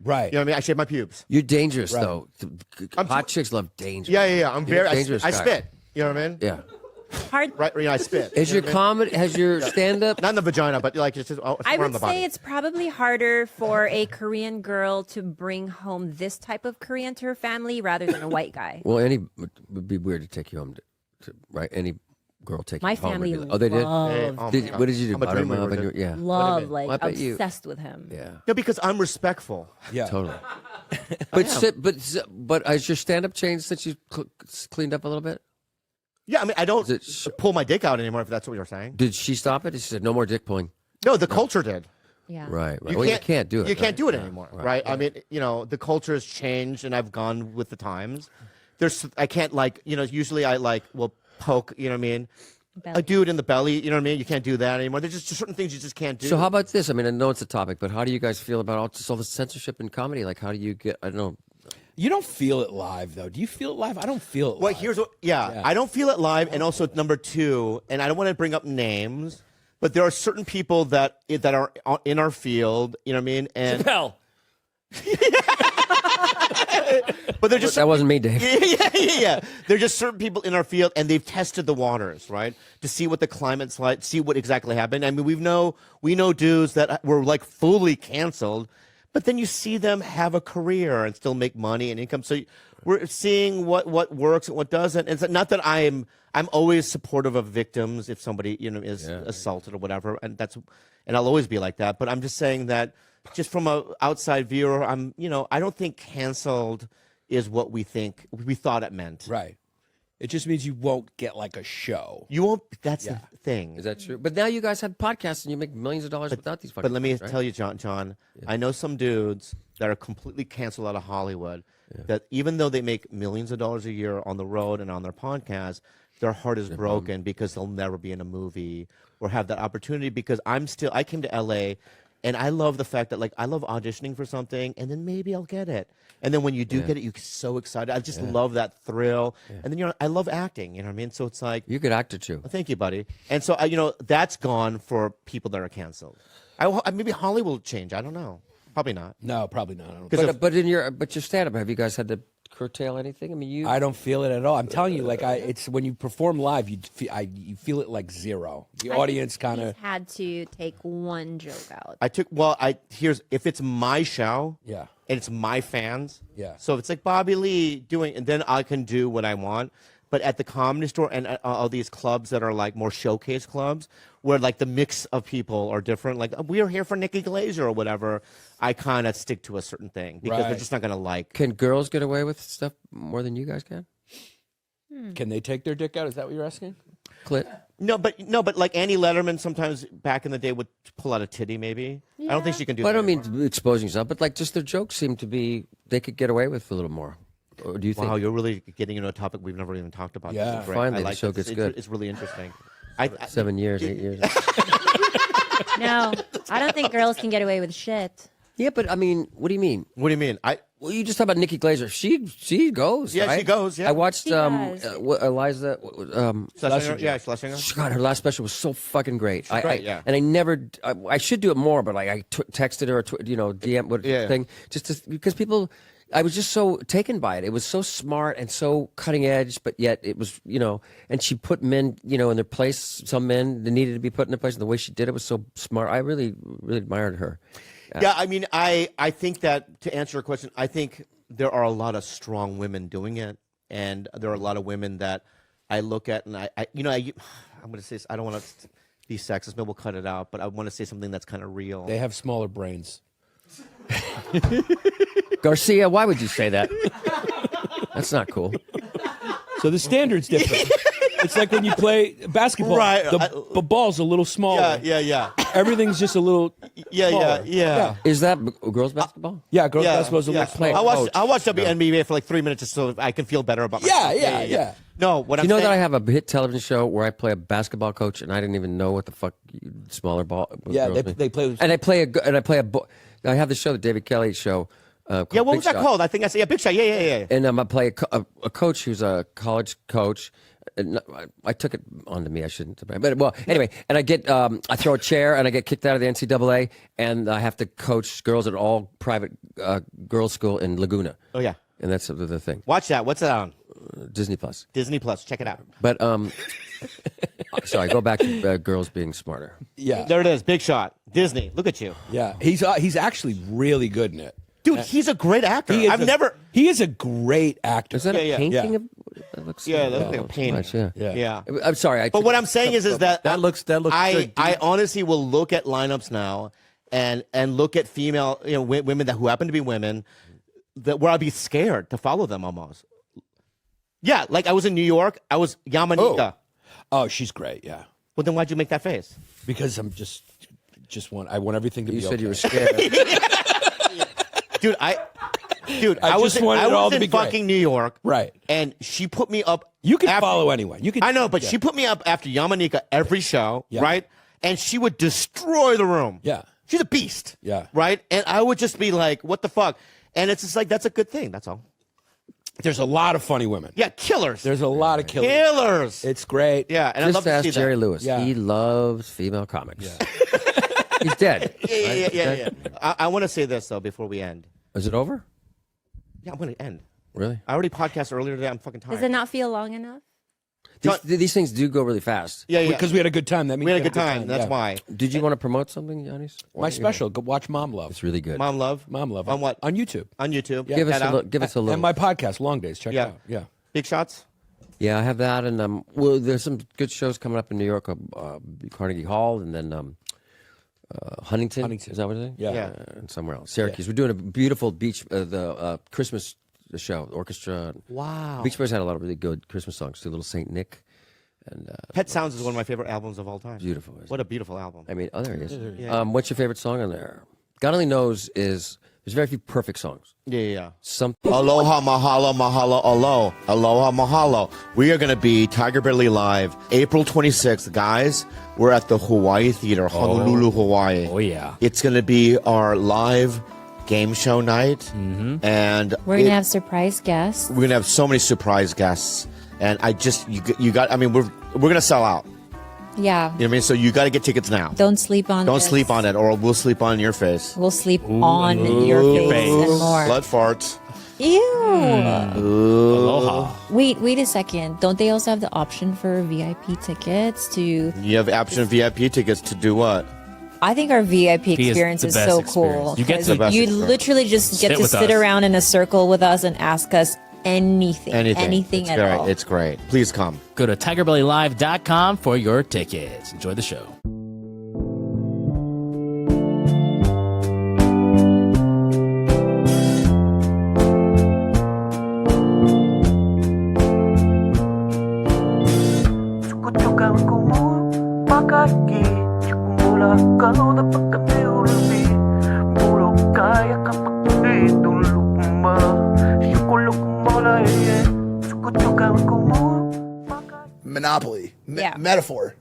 S7: Right.
S3: You know what I mean? I shave my pubes.
S6: You're dangerous
S7: Right.
S6: though. Hot chicks love danger.
S3: Yeah. I'm
S6: You're
S3: very,
S6: a dangerous
S3: I
S6: guy.
S3: spit. You know what I mean?
S6: Yeah.
S1: Hard.
S3: Right, you know, I spit.
S6: Has
S3: You
S6: your
S3: know what I mean?
S6: comedy? Has your stand-up?
S3: Not in the vagina, but like it's just
S1: I
S3: somewhere on
S1: would
S3: the
S1: say
S3: body.
S1: it's probably harder for a Korean girl to bring home this type of Korean to her family rather than a white guy.
S6: Well, any would be weird to take you home, right? Any girl take
S1: My
S6: you home. would
S1: family
S6: be like, oh, they did.
S1: loved
S3: Hey, oh my
S6: Did,
S3: God.
S6: what did you do?
S3: I'm a
S6: Butter him
S3: dreamer
S6: up
S3: with
S6: and
S3: it.
S6: yeah.
S1: Love,
S6: Well, I
S1: like
S6: bet you-
S1: obsessed with him.
S6: Yeah.
S3: No, because I'm respectful.
S7: Yeah.
S6: Totally. but has your stand-up changed since you cleaned up a little bit?
S3: Yeah, I mean, I don't
S6: Is it-
S3: pull my dick out anymore, if that's what you're saying.
S6: Did she stop it? She said no more dick pulling.
S3: No, the culture did.
S1: Yeah.
S6: Right. Well, you can't do it.
S3: You can't
S6: right?
S3: do it
S6: Yeah,
S3: anymore, right? I mean, you know, the culture has changed, and I've gone with the times. I can't like, you know, usually I like will poke, you know what I mean,
S1: Belly.
S3: a dude in the belly, you know what I mean. You can't do that anymore. There's just certain things you just can't do.
S6: So how about this? I mean, I know it's a topic, but how do you guys feel about all the censorship in comedy? Like, how do you get? I don't know.
S7: You don't feel it live, though. Do you feel it live? I don't feel it
S3: Well,
S7: live.
S3: here's what. Yeah, I don't feel it live, and also number two, and I don't want to bring up names, but there are certain people that are in our field, you know what I mean, and
S2: Hell.
S3: but they're just
S6: That wasn't me, Dave.
S3: yeah. They're just certain people in our field, and they've tested the waters, right, to see what the climate's like, see what exactly happened. I mean, we know dudes that were like fully canceled, but then you see them have a career and still make money and income. So we're seeing what works and what doesn't. It's not that I'm always supportive of victims if somebody is assaulted or whatever, and I'll always be like that. But I'm just saying that just from a outside viewer, I don't think canceled is what we thought it meant.
S7: Right. It just means you won't get like a show.
S3: You won't. That's the thing.
S6: Is that true? But now you guys have podcasts and you make millions of dollars without these fucking.
S3: But let me
S6: things, right?
S3: tell you, John. I know some dudes that are completely canceled out of Hollywood. That even though they make millions of dollars a year on the road and on their podcast, their heart is broken because they'll never be in a movie or have that opportunity. Because I came to LA, and I love the fact that like I love auditioning for something, and then maybe I'll get it. And then when you do get it, you're so excited. I just love that thrill. And then I love acting. You know what I mean? So it's like,
S6: You're a good actor too.
S3: well, thank you, buddy. And so that's gone for people that are canceled. Maybe Hollywood will change. I don't know. Probably not.
S7: No, probably not. I don't,
S6: But your stand-up, have you guys had to curtail anything? I mean,
S7: I don't feel it at all. I'm telling you, like it's when you perform live, you feel it like zero. The audience kind
S1: He's
S7: of
S1: had to take one joke out.
S3: If it's my show,
S7: Yeah.
S3: and it's my fans,
S7: Yeah.
S3: So if it's like Bobby Lee doing, and then I can do what I want. But at the Comedy Store and at all these clubs that are like more showcase clubs, where like the mix of people are different, like we are here for Nikki Glazer or whatever, I kind of stick to a certain thing because they're
S7: Right.
S3: just not gonna like.
S6: Can girls get away with stuff more than you guys can?
S7: Can they take their dick out? Is that what you're asking?
S6: clit.
S3: No, but like Annie Letterman sometimes back in the day would pull out a titty. Maybe I don't think she can do.
S6: But I
S3: that
S6: don't mean
S3: anymore.
S6: exposing yourself, but like just their jokes seem to be they could get away with a little more. Or do you think?
S3: Wow, you're really getting into a topic we've never even talked about.
S7: Yeah.
S3: This is great.
S6: Finally,
S3: I
S6: the
S3: like
S6: show
S3: this.
S6: gets good.
S3: It's really interesting.
S6: 7 years, 8 years.
S1: No, I don't think girls can get away with shit.
S6: Yeah, but I mean, what do you mean?
S3: What do you mean?
S6: Well, you just talk about Nikki Glazer. She goes.
S3: Yeah, she
S6: right?
S3: goes, yeah.
S6: I watched
S1: She does.
S6: Eliza.
S3: Schlesinger? Yeah, Schlesinger.
S6: God, her last special was so fucking great.
S3: great, yeah.
S6: And I never. I should do it more, but like texted her, DM
S3: Yeah.
S6: thing, because people. I was just so taken by it. It was so smart and so cutting edge, but yet it was, and she put men, in their place. Some men that needed to be put in their place, and the way she did it was so smart. I really, really admired her.
S3: Yeah, I mean, I think that to answer your question, I think there are a lot of strong women doing it, and there are a lot of women that I look at, and I'm going to say this, I don't want to be sexist, maybe we'll cut it out, but I want to say something that's kind of real.
S7: They have smaller brains.
S6: Garcia, why would you say that? That's not cool.
S7: So the standard's different. It's like when you play basketball.
S3: Right.
S7: The ball's a little smaller.
S3: Yeah.
S7: Everything's just a little smaller.
S3: Yeah.
S6: Is that girls basketball?
S7: Yeah, girls
S3: Yeah,
S7: basketball's a
S3: yeah.
S7: little smaller.
S3: I watched WNBA for like 3 minutes just so I can feel better about myself.
S7: Yeah.
S3: No, what
S6: Do
S3: I'm
S6: you know
S3: saying,
S6: that I have a hit television show where I play a basketball coach, and I didn't even know what the fuck smaller ball.
S7: Yeah,
S6: girls
S7: they
S6: mean.
S7: play.
S6: And I have the show, the David Kelly show. Called
S3: yeah, what
S6: Big
S3: was that
S6: Shot.
S3: called? I think I said, Big Shot. Yeah.
S6: And I play a coach who's a college coach. And I took it onto me. I shouldn't have. But well, anyway, and I throw a chair and I get kicked out of the NCAA, and I have to coach girls at all private girls' school in Laguna.
S3: Oh, yeah.
S6: And that's the thing.
S3: Watch that. What's that on?
S6: Disney Plus.
S3: Disney Plus. Check it out.
S6: But sorry, go back to girls being smarter.
S7: Yeah,
S3: There it is. Big Shot. Disney. Look at you.
S7: yeah. He's actually really good in it.
S3: Dude, he's a great actor.
S7: He is a great actor.
S6: Is that a
S3: yeah.
S6: painting
S7: Yeah.
S6: of? That looks.
S3: Yeah, that looks like a
S6: too
S3: painting.
S6: much, yeah.
S7: Yeah.
S6: I'm sorry.
S3: But what I'm saying is that
S2: That looks
S3: I
S2: good.
S3: honestly will look at lineups now and look at female women who happen to be women where I'd be scared to follow them almost. Yeah, like I was in New York. I was Yamanika.
S7: Oh, she's great. Yeah,
S3: Well, then why'd you make that face?
S7: because I'm I want everything to
S6: You
S7: be.
S6: said
S7: okay.
S6: you were scared.
S3: Dude, I
S7: I
S3: was
S7: just wanted it all to
S3: in
S7: be great.
S3: fucking New York.
S7: Right.
S3: And she put me up.
S7: You can
S3: after-
S7: follow anyone. You can.
S3: I know, but
S7: yeah.
S3: she put me up after Yamanika every show,
S7: Yeah.
S3: right? And she would destroy the room.
S7: Yeah.
S3: She's a beast.
S7: Yeah.
S3: Right? And I would just be like, what the fuck? And it's just like, that's a good thing. That's all.
S7: There's a lot of funny women.
S3: Yeah, killers.
S7: There's a lot of killers.
S3: Killers.
S7: It's great.
S3: Yeah, and I
S6: Just
S3: love to
S6: ask
S3: see
S6: Jerry
S3: that.
S6: Lewis.
S7: Yeah.
S6: He loves female comics. He's dead.
S3: Yeah. I want to say this, though, before we end.
S6: Is it over?
S3: Yeah, I'm going to end.
S6: Really?
S3: I already podcasted earlier today. I'm fucking tired.
S1: Does it not feel long enough?
S6: These things do go really fast.
S3: Yeah.
S7: Because we had a good time. That means
S3: We had a good time. That's why.
S6: Did you want to promote something, Giannis?
S7: My special. Go watch Mom Love.
S6: It's really good.
S3: Mom Love.
S7: Mom Love.
S3: On what?
S7: On YouTube.
S3: On YouTube.
S7: Yeah.
S6: Give us
S3: That
S6: a
S3: out?
S6: look. Give us a look.
S7: And my podcast, Long Days. Check
S3: Yeah.
S7: it out. Yeah.
S3: Big Shots.
S6: Yeah, I have that, and there's some good shows coming up in New York, Carnegie Hall, and then Huntington. Is that what it is?
S7: Yeah.
S6: And somewhere else, Syracuse. We're doing a beautiful beach, Christmas show, orchestra.
S3: Wow.
S6: Beach Boys had a lot of really good Christmas songs too. Little Saint Nick, and
S3: Pet Sounds is one of my favorite albums of all time.
S6: beautiful. Isn't
S3: What a beautiful album.
S6: I mean, oh, there he is.
S3: Yeah.
S6: What's your favorite song on there? God only knows is there's very few perfect songs.
S3: Yeah.
S6: Some
S3: Aloha, mahalo, mahalo, alo. Aloha, mahalo. We are going to be Tiger Belly Live April 26th. Guys, we're at the Hawaii Theater, Honolulu, Hawaii.
S2: Oh, yeah.
S3: It's going to be our live game show night. And
S1: We're gonna have surprise guests.
S3: we're going to have so many surprise guests. And we're going to sell out.
S1: Yeah.
S3: You know what I mean? So you got to get tickets now.
S1: Don't sleep on.
S3: Don't
S1: this.
S3: sleep on it, or we'll sleep on your face.
S1: We'll sleep on your face and more.
S3: Blood farts.
S1: Ew.
S2: Aloha.
S1: Wait a second. Don't they also have the option for VIP tickets to?
S3: You have option VIP tickets to do what?
S1: I think our VIP
S2: is
S1: experience
S2: the
S1: is
S2: best
S1: so
S2: experience.
S1: cool.
S2: You get
S1: 'cause
S2: to- The
S3: best
S1: you
S3: experience.
S1: literally just get
S2: Sit
S1: to
S2: with
S1: sit
S2: us.
S1: around in a circle with us and ask us anything
S3: Anything. It's
S1: at
S3: great.
S1: all.
S3: It's great. Please come.
S2: Go to tigerbellylive.com for your tickets. Enjoy the show.
S8: Tukutuka kaki Mula kau dapat katiulbi Mulu kaya kapag itulog mo Sikulog mo na Sukutukan ko mo
S9: Monopoly.
S1: Yeah.
S9: Metaphor.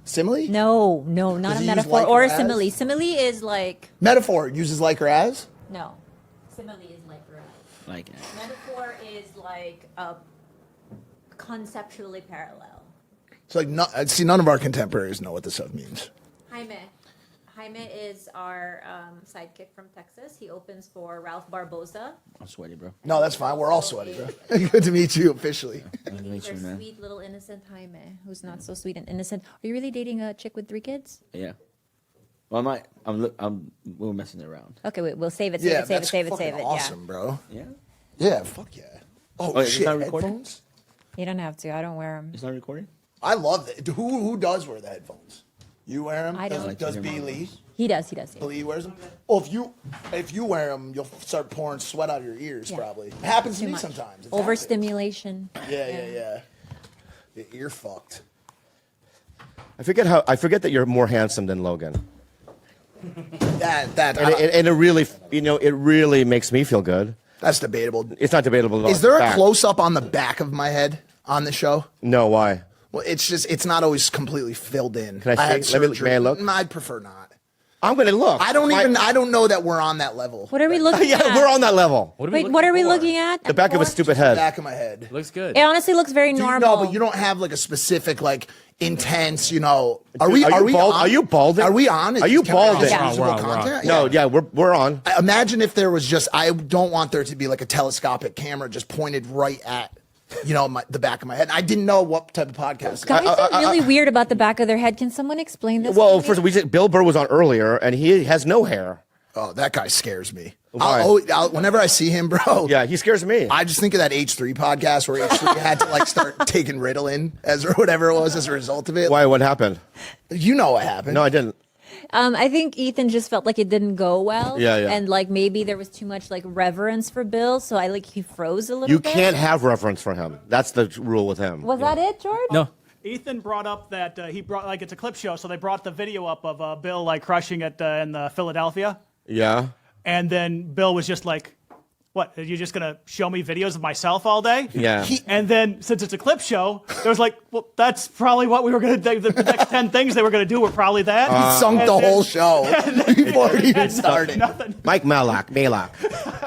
S9: Simile?
S1: No, not
S9: Does
S1: a
S9: he use
S1: metaphor
S9: like
S1: or
S9: or
S1: a
S9: as?
S1: simile. Simile is like
S9: Metaphor uses like or as?
S1: no. Simile is like right.
S2: Like
S1: Metaphor is like conceptually parallel.
S9: It's like see, none of our contemporaries know what this stuff means.
S1: Jaime is our sidekick from Texas. He opens for Ralph Barboza.
S2: I'm sweaty, bro.
S9: No, that's fine. We're all sweaty, bro. Good to meet you officially.
S1: He's our sweet little innocent Jaime, who's not so sweet and innocent. Are you really dating a chick with 3 kids?
S2: Yeah. Well, we're messing around.
S1: Okay, wait, we'll save it.
S9: Yeah,
S1: Save
S9: that's
S1: it.
S9: fucking awesome, bro.
S2: Yeah.
S9: Yeah, fuck yeah. Oh,
S2: it's
S9: shit,
S2: not recording?
S9: headphones?
S1: Yeah. You don't have to. I don't wear them.
S2: It's not recording.
S9: I love that. Who does wear the headphones? You wear them?
S1: I don't.
S9: Does B. Lee?
S1: He does. Yeah.
S9: Lee wears them. Well, if you wear them, you'll start pouring sweat out of your ears.
S1: Yeah.
S9: Probably. It happens to
S1: Too
S9: me
S1: much.
S9: sometimes. It's
S1: Overstimulation.
S9: Yeah. Your ear fucked.
S3: I forget that you're more handsome than Logan.
S9: And
S3: And it really, it really makes me feel good.
S9: that's debatable.
S3: It's not debatable at all.
S9: Is there a
S3: Fact.
S9: close up on the back of my head on the show?
S3: No, why?
S9: Well, it's not always completely filled in.
S3: Can I
S9: had
S3: see? Let me-
S9: surgery.
S3: may I look?
S9: I'd prefer not.
S3: I'm gonna look.
S9: I don't know that we're on that level.
S1: What are we looking
S3: Yeah,
S1: at?
S3: we're on that level.
S1: Wait, what are we looking at?
S3: The back of a stupid head.
S9: Back of my head.
S2: Looks good.
S1: It honestly looks very normal.
S9: No, but you don't have like a specific like intense. Are
S3: Dude,
S9: we?
S3: are
S9: Are
S3: you
S9: we?
S3: bald?
S9: On?
S3: Are you balding?
S9: Are we on? Is
S3: Are you
S9: this camera
S3: balding?
S9: on usable
S2: We're on.
S9: content?
S3: No, yeah, we're on.
S9: Imagine if there was just. I don't want there to be like a telescopic camera just pointed right at. The back of my head. I didn't know what type of podcast.
S1: Guys are really weird about the back of their head. Can someone explain this?
S3: Well,
S1: to
S3: first
S1: me?
S3: Bill Burr was on earlier, and he has no hair.
S9: Oh, that guy scares me.
S3: Why?
S9: Whenever I see him, bro.
S3: Yeah, he scares me.
S9: I just think of that H3 podcast where H3 had to like start taking Ritalin or whatever it was as a result of it.
S3: Why? What happened?
S9: You know what happened.
S3: No, I didn't.
S1: I think Ethan just felt like it didn't go well.
S3: Yeah.
S1: And like maybe there was too much like reverence for Bill, so he froze a little
S3: You
S1: bit.
S3: can't have reverence for him. That's the rule with him.
S1: Was that it, George?
S2: No.
S10: Ethan brought up that he brought it's a clip show, so they brought the video up of Bill like crushing it in Philadelphia,
S3: Yeah.
S10: and then Bill was just like, "What? Are you just gonna show me videos of myself all day?"
S3: Yeah.
S10: And then since it's a clip show, there was like, "Well, that's probably what we were gonna do. The next 10 things they were gonna do were probably that."
S9: He sunk
S10: And
S9: the
S10: then-
S9: whole show before it even started.
S10: Nothing.
S3: Mike Malak.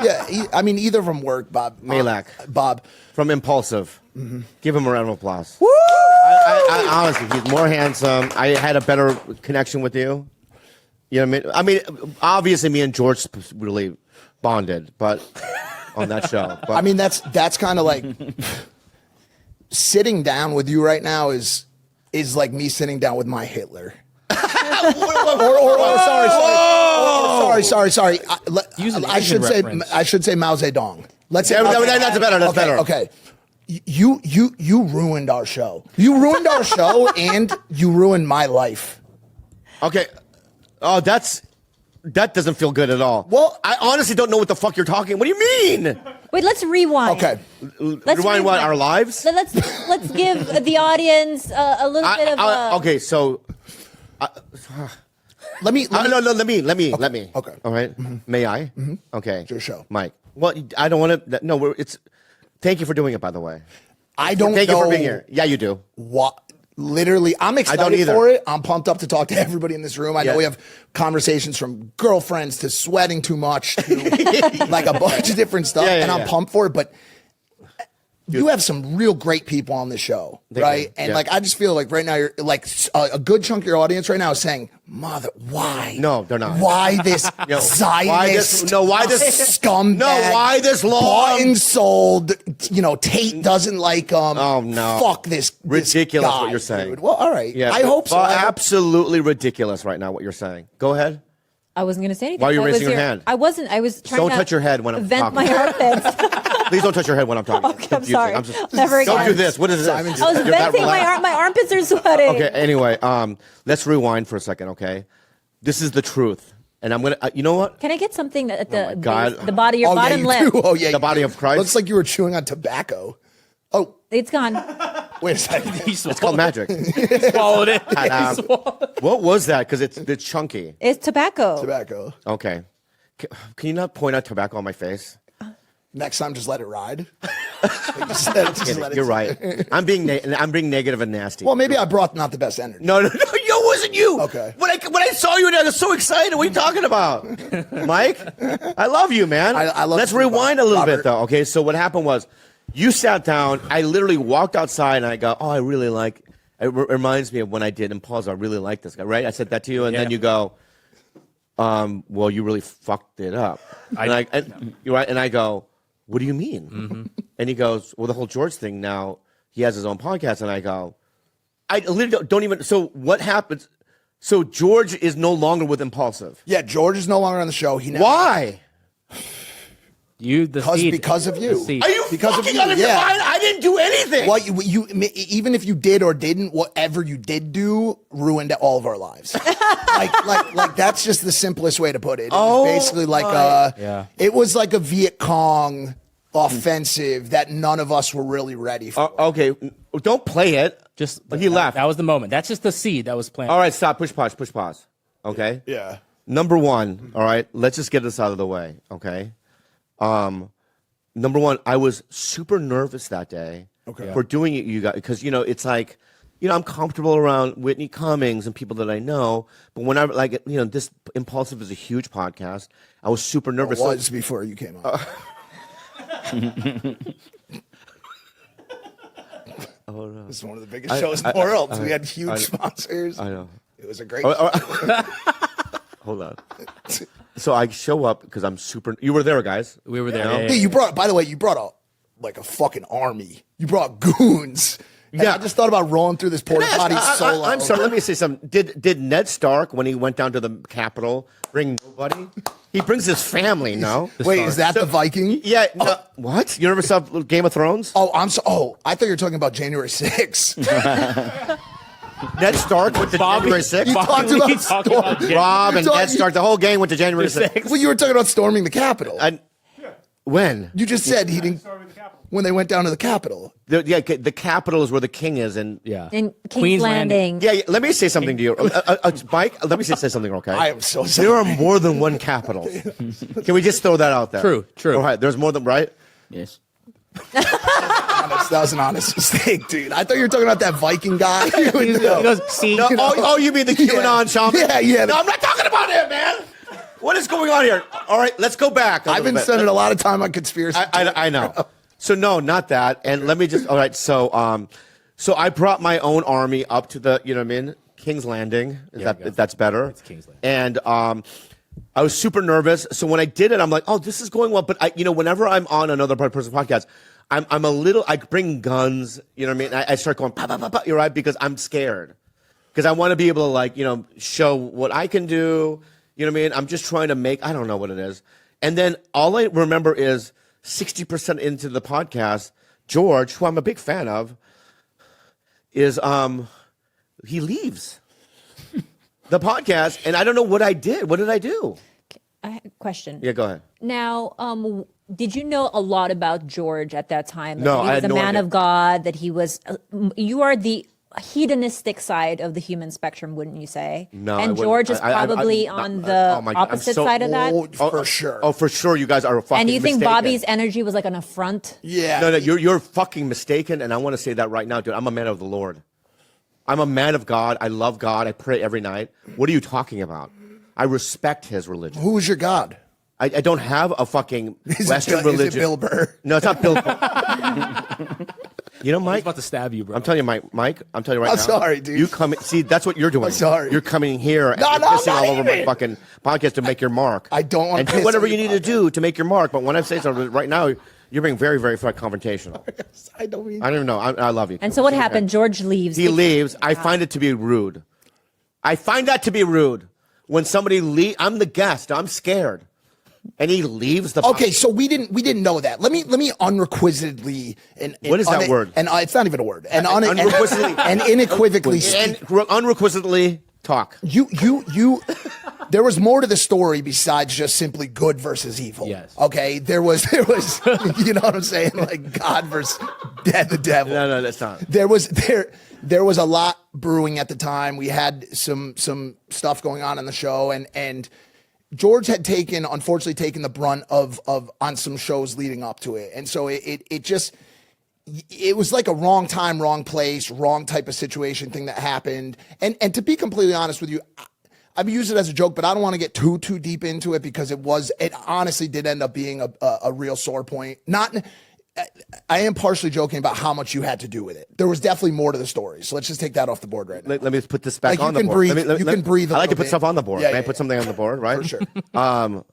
S9: Yeah, I mean, either of them work, Bob.
S3: Malak.
S9: Bob.
S3: From Impulsive. Give him a round of applause. Woo! I honestly, he's more handsome. I had a better connection with you. You know what I mean? Obviously, me and George really bonded, but on that show. But
S9: I mean, that's kind of like sitting down with you right now is like me sitting down with my Hitler. Sorry.
S2: Use an
S9: I
S2: Asian
S9: should say
S2: reference.
S9: I should say Mao Zedong. Let's say
S3: that's better. That's better.
S9: Okay. You ruined our show. You ruined our show and you ruined my life.
S3: Okay. Oh, that doesn't feel good at all.
S9: Well,
S3: I honestly don't know what the fuck you're talking. What do you mean?
S1: Wait, let's rewind.
S9: Okay.
S1: Let's
S3: Rewind what? Our lives?
S1: So let's give the audience a little bit of a...
S3: Okay, so
S9: Let me.
S3: let me.
S9: Okay.
S3: All right. May I? Okay.
S9: It's your show.
S3: Mike. Well, I don't want to. No, it's. Thank you for doing it, by the way.
S9: I don't
S3: Thank
S9: know
S3: you for being here. Yeah, you do.
S9: what. Literally, I'm excited
S3: either.
S9: for it. I'm pumped up to talk to everybody in this room. I know
S3: Yeah.
S9: we have conversations from girlfriends to sweating too much to like a bunch of different stuff,
S3: Yeah,
S9: and I'm
S3: yeah.
S9: pumped for it. But you have some real great people on the show, right?
S3: you.
S9: And
S3: Yeah.
S9: like, I just feel like right now you're like a good chunk of your audience right now is saying, "Mother, why?
S3: No, they're not.
S9: Why this
S3: No,
S9: Zionist?
S3: why this
S9: scumbag?
S3: No, why this long?
S9: Bought and sold? Tate doesn't like him.
S3: Oh, no.
S9: Fuck this.
S3: Ridiculous
S9: guy,
S3: what you're saying.
S9: dude. Well, all right.
S3: Yeah,
S9: I hope so. I hope-
S3: Absolutely ridiculous right now. What you're saying. Go ahead.
S1: I wasn't going to say anything.
S3: Why are you
S1: I was
S3: raising your
S1: here-
S3: hand?
S1: I wasn't. I was trying
S3: Don't
S1: to
S3: touch your head when I'm
S1: vent
S3: talking.
S1: my armpits.
S3: Please don't touch your head when I'm talking.
S1: Okay, I'm sorry. Never
S3: Don't
S1: again.
S3: do this. What is this?
S9: Simon's-
S1: I was
S3: You're that
S1: venting
S3: relaxed.
S1: my armpits are sweating.
S3: Okay. Anyway, let's rewind for a second. Okay, this is the truth, and I'm gonna. You know what?
S1: Can I get something at the
S3: my God.
S1: base, the body, your
S9: Oh, yeah,
S1: bottom
S9: you
S1: lip?
S9: do. Oh, yeah.
S3: The body of Christ.
S9: Looks like you were chewing on tobacco. Oh,
S1: It's gone.
S9: Wait a second.
S3: It's called magic.
S2: Swallowed it.
S3: And, what was that? Because it's chunky.
S1: It's tobacco.
S9: Tobacco.
S3: Okay. Can you not point out tobacco on my face?
S9: Next time, just let it ride. Just let it-
S3: You're right. I'm being negative and nasty.
S9: Well, maybe I brought not the best energy.
S3: No, it wasn't you.
S9: Okay.
S3: When I saw you, I was so excited. What are you talking about, Mike? I love you, man.
S9: I love
S3: Let's
S9: you,
S3: rewind a little
S9: Robert.
S3: bit, though. Okay, so what happened was, you sat down. I literally walked outside, and I go, "Oh, I really like." It reminds me of when I did Impulse. I really like this guy, right? I said that to you, and then you go, "Well, you really fucked it up." You're right, and I go, "What do you mean?"
S2: Mm-hmm.
S3: And he goes, "Well, the whole George thing. Now he has his own podcast," and I go, "I literally don't even." So what happens? So George is no longer with Impulsive.
S9: Yeah, George is no longer on the show. He never,
S3: Why?
S9: Because of you.
S2: The seed.
S3: Are you
S9: Because of
S3: fucking
S9: you,
S3: out of your
S9: yeah.
S3: mind? I didn't do anything.
S9: Well, you even if you did or didn't, whatever you did do ruined all of our lives. like that's just the simplest way to put it. It was basically like it was like a Viet Cong offensive that none of us were really ready for.
S3: Okay, don't play it.
S2: Just
S3: he left.
S2: That was the moment. That's just the seed that was planted.
S3: All right, stop. Push pause. Okay.
S9: Yeah.
S3: Number one. All right. Let's just get this out of the way. Okay. Number one, I was super nervous that day for doing it, you guys, because it's like, I'm comfortable around Whitney Cummings and people that I know, but when this Impulsive is a huge podcast, I was super nervous.
S9: It was before you came on.
S3: Oh no!
S9: This is one of the biggest shows in the world. We had huge sponsors.
S3: I know.
S9: It was a great.
S3: Hold on. So I show up because I'm super. You were there, guys.
S2: We were there.
S3: Yeah.
S2: Yeah,
S9: Dude, you brought. By the way, you brought a fucking army. You brought goons. And
S3: Yeah.
S9: I just thought about rolling through this porta potty solo.
S3: I'm sorry. Let me say something. Did Ned Stark, when he went down to the Capitol, bring nobody? He brings his family. No.
S9: Wait, is that the Viking?
S3: Yeah. No, what? You never saw Game of Thrones?
S9: Oh, I thought you were talking about January 6th.
S3: Ned Stark went to January 6th.
S9: You talked about
S3: Rob and
S9: You
S3: Ned
S9: talked-
S3: Stark. The whole gang went to January 6th.
S9: Well, you were talking about storming the Capitol.
S3: When?
S9: You just said he didn't. When they went down to the Capitol.
S3: The Capitol is where the king is, and
S2: Yeah.
S1: In King's
S2: Queen's
S1: Landing.
S3: yeah. Let me say something to you, Mike. Let me say something, okay?
S9: I am so sorry.
S3: There are more than one capital. Can we just throw that out there?
S2: True.
S3: All right, there's more than right.
S2: Yes.
S9: That was an honest mistake, dude. I thought you were talking about that Viking guy.
S2: He goes, see?
S3: No, oh, you mean the QAnon shaman?
S9: Yeah.
S3: No, I'm not talking about him, man. What is going on here? All right, let's go back.
S9: I've been spending a lot of time on conspiracy.
S3: I know. So no, not that. And let me just. All right. So so I brought my own army up to the King's Landing. If that's better.
S2: It's King's Landing.
S3: And I was super nervous. So when I did it, I'm like, oh, this is going well. But whenever I'm on another person's podcast, I'm a little. I bring guns. You know what I mean? I start going, pa, pa, pa, pa, you're right, because I'm scared. Because I want to be able to show what I can do. You know what I mean? I'm just trying to make. I don't know what it is. And then all I remember is 60% into the podcast, George, who I'm a big fan of, is he leaves the podcast, and I don't know what I did. What did I do?
S1: I have a question.
S3: Yeah, go ahead.
S1: Now, did you know a lot about George at that time?
S3: No,
S1: that he
S3: I
S1: was
S3: had
S1: a
S3: no
S1: man
S3: idea.
S1: of God, that he was. You are the hedonistic side of the human spectrum, wouldn't you say?
S3: No, I
S1: and
S3: wouldn't.
S1: George is
S3: I-
S1: probably on the
S3: oh my God, I'm
S1: opposite
S3: so
S1: side of that.
S9: Oh, for sure.
S3: Oh, for sure, you guys are fucking.
S1: And do you think
S3: mistaken.
S1: Bobby's energy was like an affront?
S9: Yeah.
S3: No, you're fucking mistaken, and I want to say that right now, dude. I'm a man of the Lord. I'm a man of God. I love God. I pray every night. What are you talking about? I respect his religion.
S9: Who is your God?
S3: I don't have a fucking
S9: Is
S3: Western
S9: it
S3: religion.
S9: Bill Burr?
S3: No, it's not Bill. You know,
S2: He's
S3: Mike.
S2: about to stab you, bro.
S3: I'm telling you, Mike. I'm telling you right
S9: I'm
S3: now.
S9: sorry, dude.
S3: You come. See, that's what you're doing.
S9: I'm sorry.
S3: You're coming here and
S9: No,
S3: you're
S9: no,
S3: pissing
S9: not
S3: all over my
S9: even.
S3: fucking podcast to make your mark.
S9: I don't want
S3: and
S9: to
S3: do
S9: piss
S3: whatever
S9: on
S3: you
S9: your
S3: need to do to make your mark. But when I say something right now, you're being very, very confrontational.
S9: I don't mean.
S3: I don't even know. I love you.
S1: And so what happened? George leaves.
S3: He leaves. I find it to be rude. I find that to be rude. When somebody leaves, I'm the guest. I'm scared. And he leaves the
S9: Okay, so we didn't know that. Let me unrequisedly and
S3: What is that word?
S9: And it's not even a word. And
S3: Unrequisedly.
S9: and unequivocally
S3: and
S9: speak.
S3: unrequisedly talk.
S9: You there was more to the story besides just simply good versus evil.
S2: Yes.
S9: Okay. There was, you know what I'm saying? Like God versus the devil.
S3: No, that's not.
S9: There was a lot brewing at the time. We had some stuff going on the show, and George had unfortunately taken the brunt of on some shows leading up to it, and so it was like a wrong time, wrong place, wrong type of situation thing that happened. And to be completely honest with you, I've used it as a joke, but I don't want to get too deep into it because it honestly did end up being a real sore point. I am partially joking about how much you had to do with it. There was definitely more to the story. So let's just take that off the board right now.
S3: Let me put this back on the board.
S9: Breathe, you can breathe.
S3: I like to put stuff on the board.
S9: Yeah,
S3: May I
S9: yeah,
S3: put something on the board, right?
S9: For sure.
S3: I'll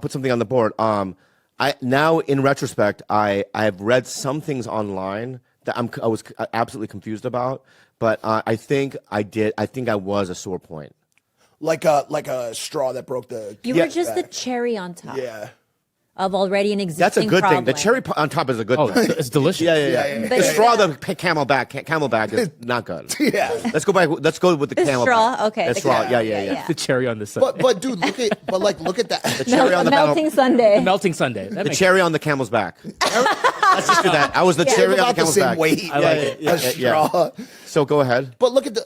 S3: put something on the board. I now, in retrospect, I have read some things online that I was absolutely confused about, but I think I was a sore point.
S9: Like a straw that broke the.
S1: You were just the cherry on top.
S9: Yeah.
S1: Of already an existing
S3: That's a good
S1: problem.
S3: thing. The cherry on top is a good thing.
S2: It's delicious.
S3: Yeah.
S1: But
S3: The straw, the camelback is not good.
S9: Yeah.
S3: Let's go back. Let's go with the camelback.
S1: straw, okay.
S3: The
S1: The
S3: straw.
S1: straw.
S3: Yeah.
S2: The cherry on the sundae.
S9: But dude, look at that.
S3: The cherry on the
S1: melting Sunday.
S2: Melting Sunday. That
S3: The
S2: makes
S3: cherry on the camel's back. Let's just do that. I was the cherry on the
S9: About the
S3: camel's
S9: same
S3: back.
S9: weight.
S2: I like it.
S9: A straw.
S3: So go ahead.
S9: But look at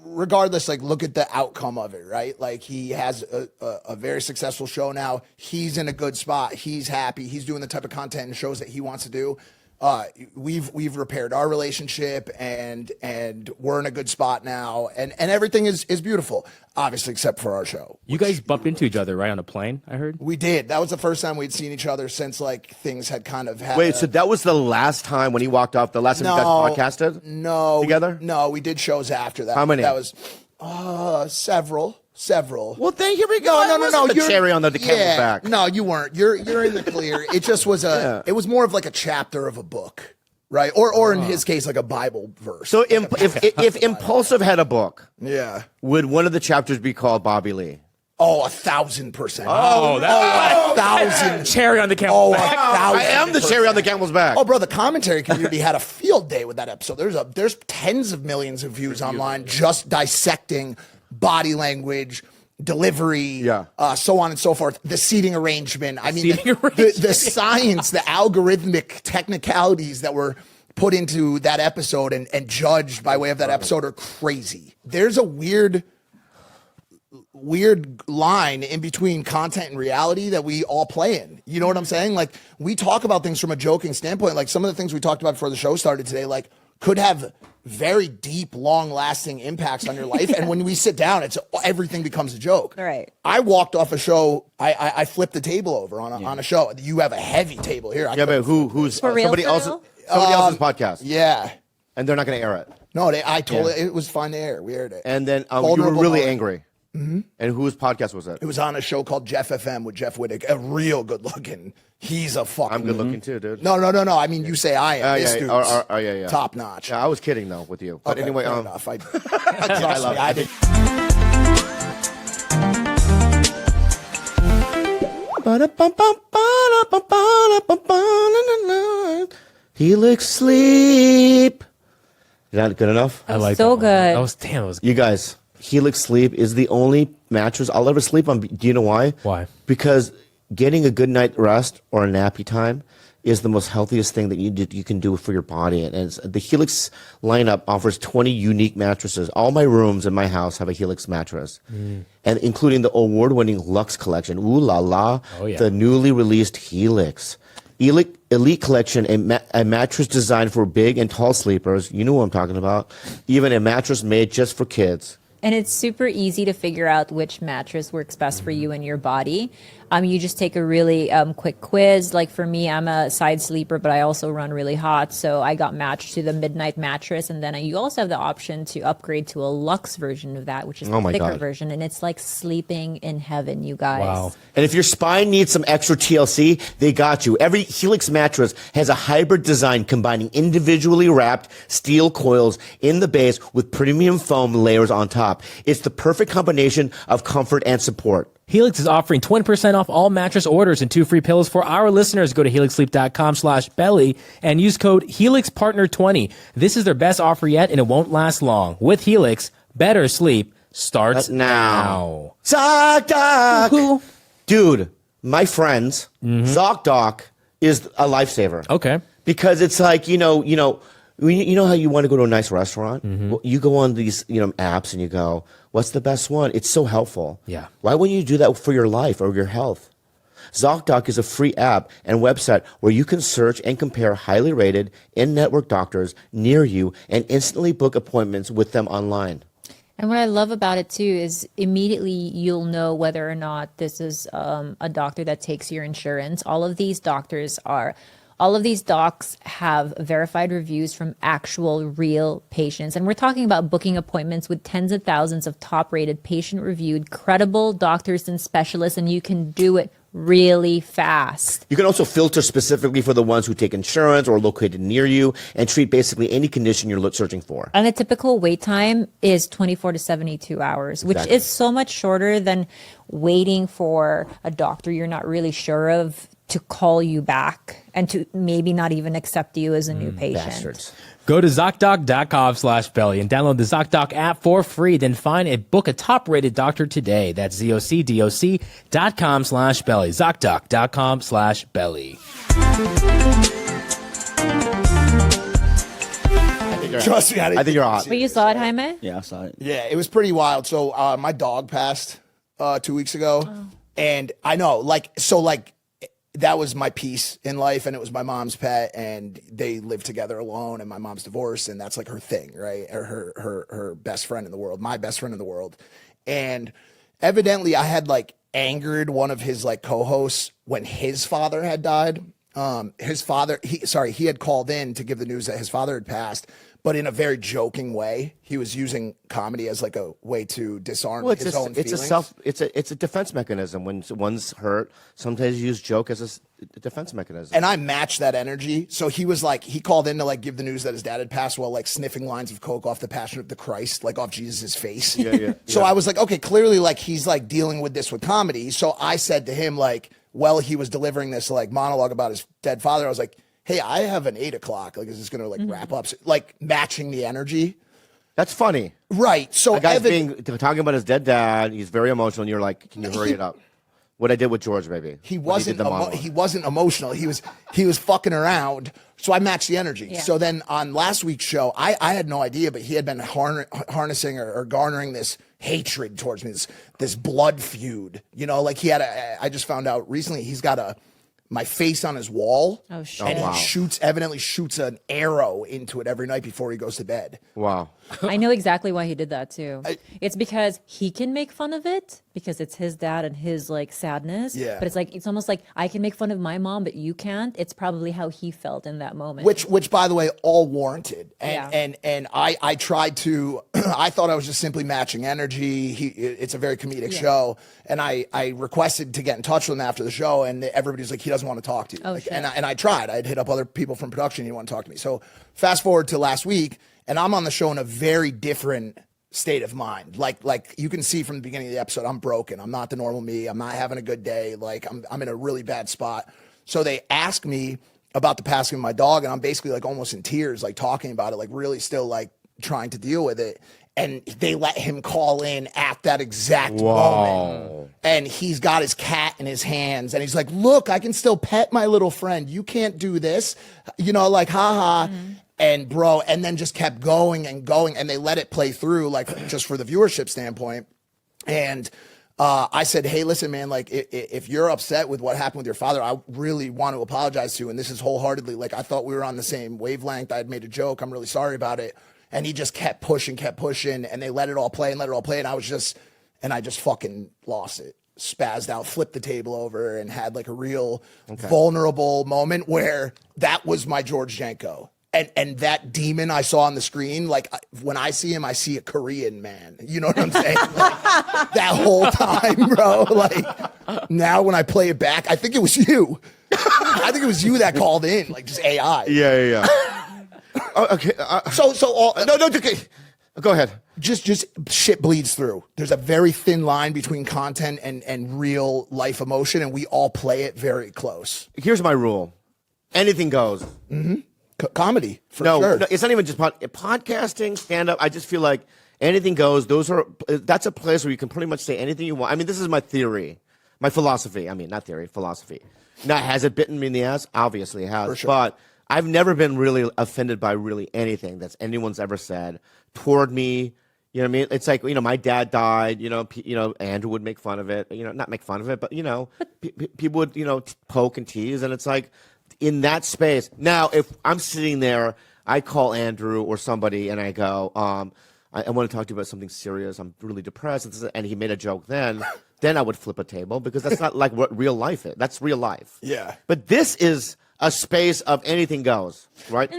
S9: regardless, like look at the outcome of it, right? Like he has a very successful show now. He's in a good spot. He's happy. He's doing the type of content and shows that he wants to do. We've repaired our relationship and we're in a good spot now. And everything is beautiful, obviously, except for our show.
S2: You guys bumped into each other, right, on a plane, I heard?
S9: We did. That was the first time we'd seen each other since like things had kind of happened.
S3: Wait, so that was the last time when he walked off? The last time you guys podcasted?
S9: No.
S3: Together?
S9: No, we did shows after that.
S3: How many?
S9: That was several.
S3: Well, then here we go.
S9: No.
S3: The cherry on the camel's back.
S9: No, you weren't. You're in the clear. It just was it was more of like a chapter of a book, right? Or in his case, like a Bible verse.
S3: So if Impulsive had a book,
S9: yeah.
S3: would one of the chapters be called Bobby Lee?
S9: Oh, 1,000%.
S2: Oh, that's
S9: 1,000.
S2: cherry on the camel's back.
S9: 1,000%.
S3: I am the cherry on the camel's back.
S9: Oh, bro, the commentary community had a field day with that episode. There's tens of millions of views online just dissecting body language, delivery, so on and so forth. The seating arrangement. I mean, the science, the algorithmic technicalities that were put into that episode and judged by way of that episode are crazy. There's a weird line in between content and reality that we all play in. You know what I'm saying? Like, we talk about things from a joking standpoint. Like, some of the things we talked about before the show started today, like, could have very deep, long-lasting impacts on your life. And when we sit down, everything becomes a joke.
S1: Right.
S9: I walked off a show. I flipped the table over on a show. You have a heavy table here.
S3: But who's
S1: For real,
S3: somebody
S1: for
S3: else?
S1: real?
S3: Somebody else's podcast.
S9: Yeah.
S3: And they're not going to air it.
S9: No, I told it was fun to air. We aired it.
S3: And then you were
S9: Vulnerable
S3: really
S9: moment.
S3: angry. Mm-hmm. And whose podcast was it?
S9: It was on a show called Jeff FM with Jeff Wittick. A real good looking. He's a fucking.
S3: I'm good looking too, dude.
S9: No. I mean, you say I am. This dude's
S3: yeah.
S9: top notch.
S3: Yeah, I was kidding though with you. But
S9: Okay,
S3: anyway,
S9: fair enough. I did.
S3: Helix Sleep. Is that good enough?
S2: I like
S1: So
S2: that one.
S1: good.
S2: That was damn. That was
S3: You guys, Helix Sleep is the only mattress I'll ever sleep on. Do you know why?
S2: Why?
S3: Because getting a good night rest or a nappy time is the most healthiest thing that you can do for your body. And the Helix lineup offers 20 unique mattresses. All my rooms in my house have a Helix mattress, and including the award-winning Luxe collection. Ooh la la!
S2: Oh, yeah.
S3: The newly released Helix. Elite Collection, a mattress designed for big and tall sleepers. You know what I'm talking about. Even a mattress made just for kids.
S1: And it's super easy to figure out which mattress works best for you and your body. You just take a really quick quiz. Like for me, I'm a side sleeper, but I also run really hot. So I got matched to the Midnight mattress. And then you also have the option to upgrade to a Luxe version of that, which is the
S3: my
S1: thicker
S3: God.
S1: version. And it's like sleeping in heaven, you guys.
S2: Wow.
S3: And if your spine needs some extra TLC, they got you. Every Helix mattress has a hybrid design combining individually wrapped steel coils in the base with premium foam layers on top. It's the perfect combination of comfort and support.
S2: Helix is offering 20% off all mattress orders and 2 free pillows for our listeners. Go to helixsleep.com/belly and use code HelixPartner20. This is their best offer yet, and it won't last long. With Helix, better sleep starts now.
S3: ZocDoc! Dude, my friends, ZocDoc is a lifesaver.
S2: Okay.
S3: Because it's like, you know how you want to go to a nice restaurant? Well, you go on these, apps and you go, what's the best one? It's so helpful.
S2: Yeah.
S3: Why wouldn't you do that for your life or your health? ZocDoc is a free app and website where you can search and compare highly rated in-network doctors near you and instantly book appointments with them online.
S1: And what I love about it too is immediately you'll know whether or not this is a doctor that takes your insurance. All of these docs have verified reviews from actual real patients. And we're talking about booking appointments with tens of thousands of top rated, patient reviewed, credible doctors and specialists, and you can do it really fast.
S3: You can also filter specifically for the ones who take insurance or are located near you and treat basically any condition you're searching for.
S1: And a typical wait time is 24 to 72 hours, which
S3: Exactly.
S1: is so much shorter than waiting for a doctor you're not really sure of to call you back and to maybe not even accept you as a new patient.
S3: Bastards.
S2: Go to ZocDoc.com/belly and download the ZocDoc app for free. Then find and book a top-rated doctor today. That's ZocDoc.com/belly. ZocDoc.com/belly.
S9: Trust me,
S3: I think you're hot.
S1: But you saw it, Jaime?
S11: Yeah, I saw it.
S9: Yeah, it was pretty wild. So my dog passed 2 weeks ago, and I know, that was my peace in life, and it was my mom's pet, and they live together alone, and my mom's divorced, and that's like her thing, right? Or her best friend in the world, my best friend in the world. And evidently I had angered one of his co-hosts when his father had died. He had called in to give the news that his father had passed, but in a very joking way. He was using comedy as a way to disarm his own feelings.
S3: It's a defense mechanism. When one's hurt, sometimes you use joke as a defense mechanism.
S9: And I matched that energy. So he was he called in to give the news that his dad had passed while sniffing lines of coke off the Passion of the Christ, off Jesus' face.
S3: Yeah.
S9: So I was okay, clearly he's dealing with this with comedy. So I said to him while he was delivering this monologue about his dead father, I was like, hey, I have an 8 o'clock. Is this going to wrap up? So, matching the energy.
S3: That's funny.
S9: Right. So
S3: a guy's talking about his dead dad. He's very emotional, and you're like, can you hurry it up? What I did with George, maybe.
S9: He wasn't emotional. He was fucking around. So I matched the energy.
S1: Yeah.
S9: So then on last week's show, I had no idea, but he had been harnessing or garnering this hatred towards me, this blood feud. He had I just found out recently he's got my face on his wall.
S1: Oh, shit.
S9: And
S3: wow.
S9: he evidently shoots an arrow into it every night before he goes to bed.
S3: Wow.
S1: I know exactly why he did that too. It's because he can make fun of it because it's his dad and his sadness.
S9: Yeah.
S1: But it's almost like I can make fun of my mom, but you can't. It's probably how he felt in that moment.
S9: Which by the way, all warranted.
S1: Yeah.
S9: And I tried to I thought I was just simply matching energy. It's a very comedic show. And I requested to get in touch with him after the show, and everybody's like, he doesn't want to talk to you.
S1: Oh, shit.
S9: And I tried. I'd hit up other people from production, he didn't want to talk to me. So fast forward to last week, and I'm on the show in a very different state of mind. Like you can see from the beginning of the episode, I'm broken. I'm not the normal me. I'm not having a good day. I'm in a really bad spot. So they ask me about the passing of my dog, and I'm basically almost in tears, talking about it, really still trying to deal with it. And they let him call in at that exact moment. And he's got his cat in his hands, and he's like, look, I can still pet my little friend. You can't do this. Haha. Mm-hmm. And bro, and then just kept going and going, and they let it play through, just for the viewership standpoint. And I said, hey, listen, man, if you're upset with what happened with your father, I really want to apologize to you. And this is wholeheartedly, I thought we were on the same wavelength. I had made a joke. I'm really sorry about it. And he just kept pushing, and they let it all play. And I just fucking lost it, spazzed out, flipped the table over, and had a real vulnerable moment where that was my George Janko. And that demon I saw on the screen, when I see him, I see a Korean man. You know what I'm saying? That whole time, bro. Now when I play it back, I think it was you. I think it was you that called in, just AI.
S3: Yeah. Okay. Okay. Go ahead.
S9: Just shit bleeds through. There's a very thin line between content and real life emotion, and we all play it very close.
S3: Here's my rule. Anything goes.
S9: Mm-hmm. Comedy, for sure.
S3: No, it's not even just podcasting, stand-up. I just feel like anything goes. That's a place where you can pretty much say anything you want. I mean, this is my theory, my philosophy. I mean, not theory, philosophy. Now, has it bitten me in the ass? Obviously it has.
S9: For sure.
S3: But I've never been really offended by really anything that's anyone's ever said toward me. You know what I mean? It's like, my dad died, Andrew would make fun of it, not make fun of it, but, people would, poke and tease. And it's like, in that space. Now, if I'm sitting there, I call Andrew or somebody and I go, I want to talk to you about something serious. I'm really depressed. And he made a joke then I would flip a table because that's not like what real life is. That's real life.
S9: Yeah.
S3: But this is a space of anything goes, right?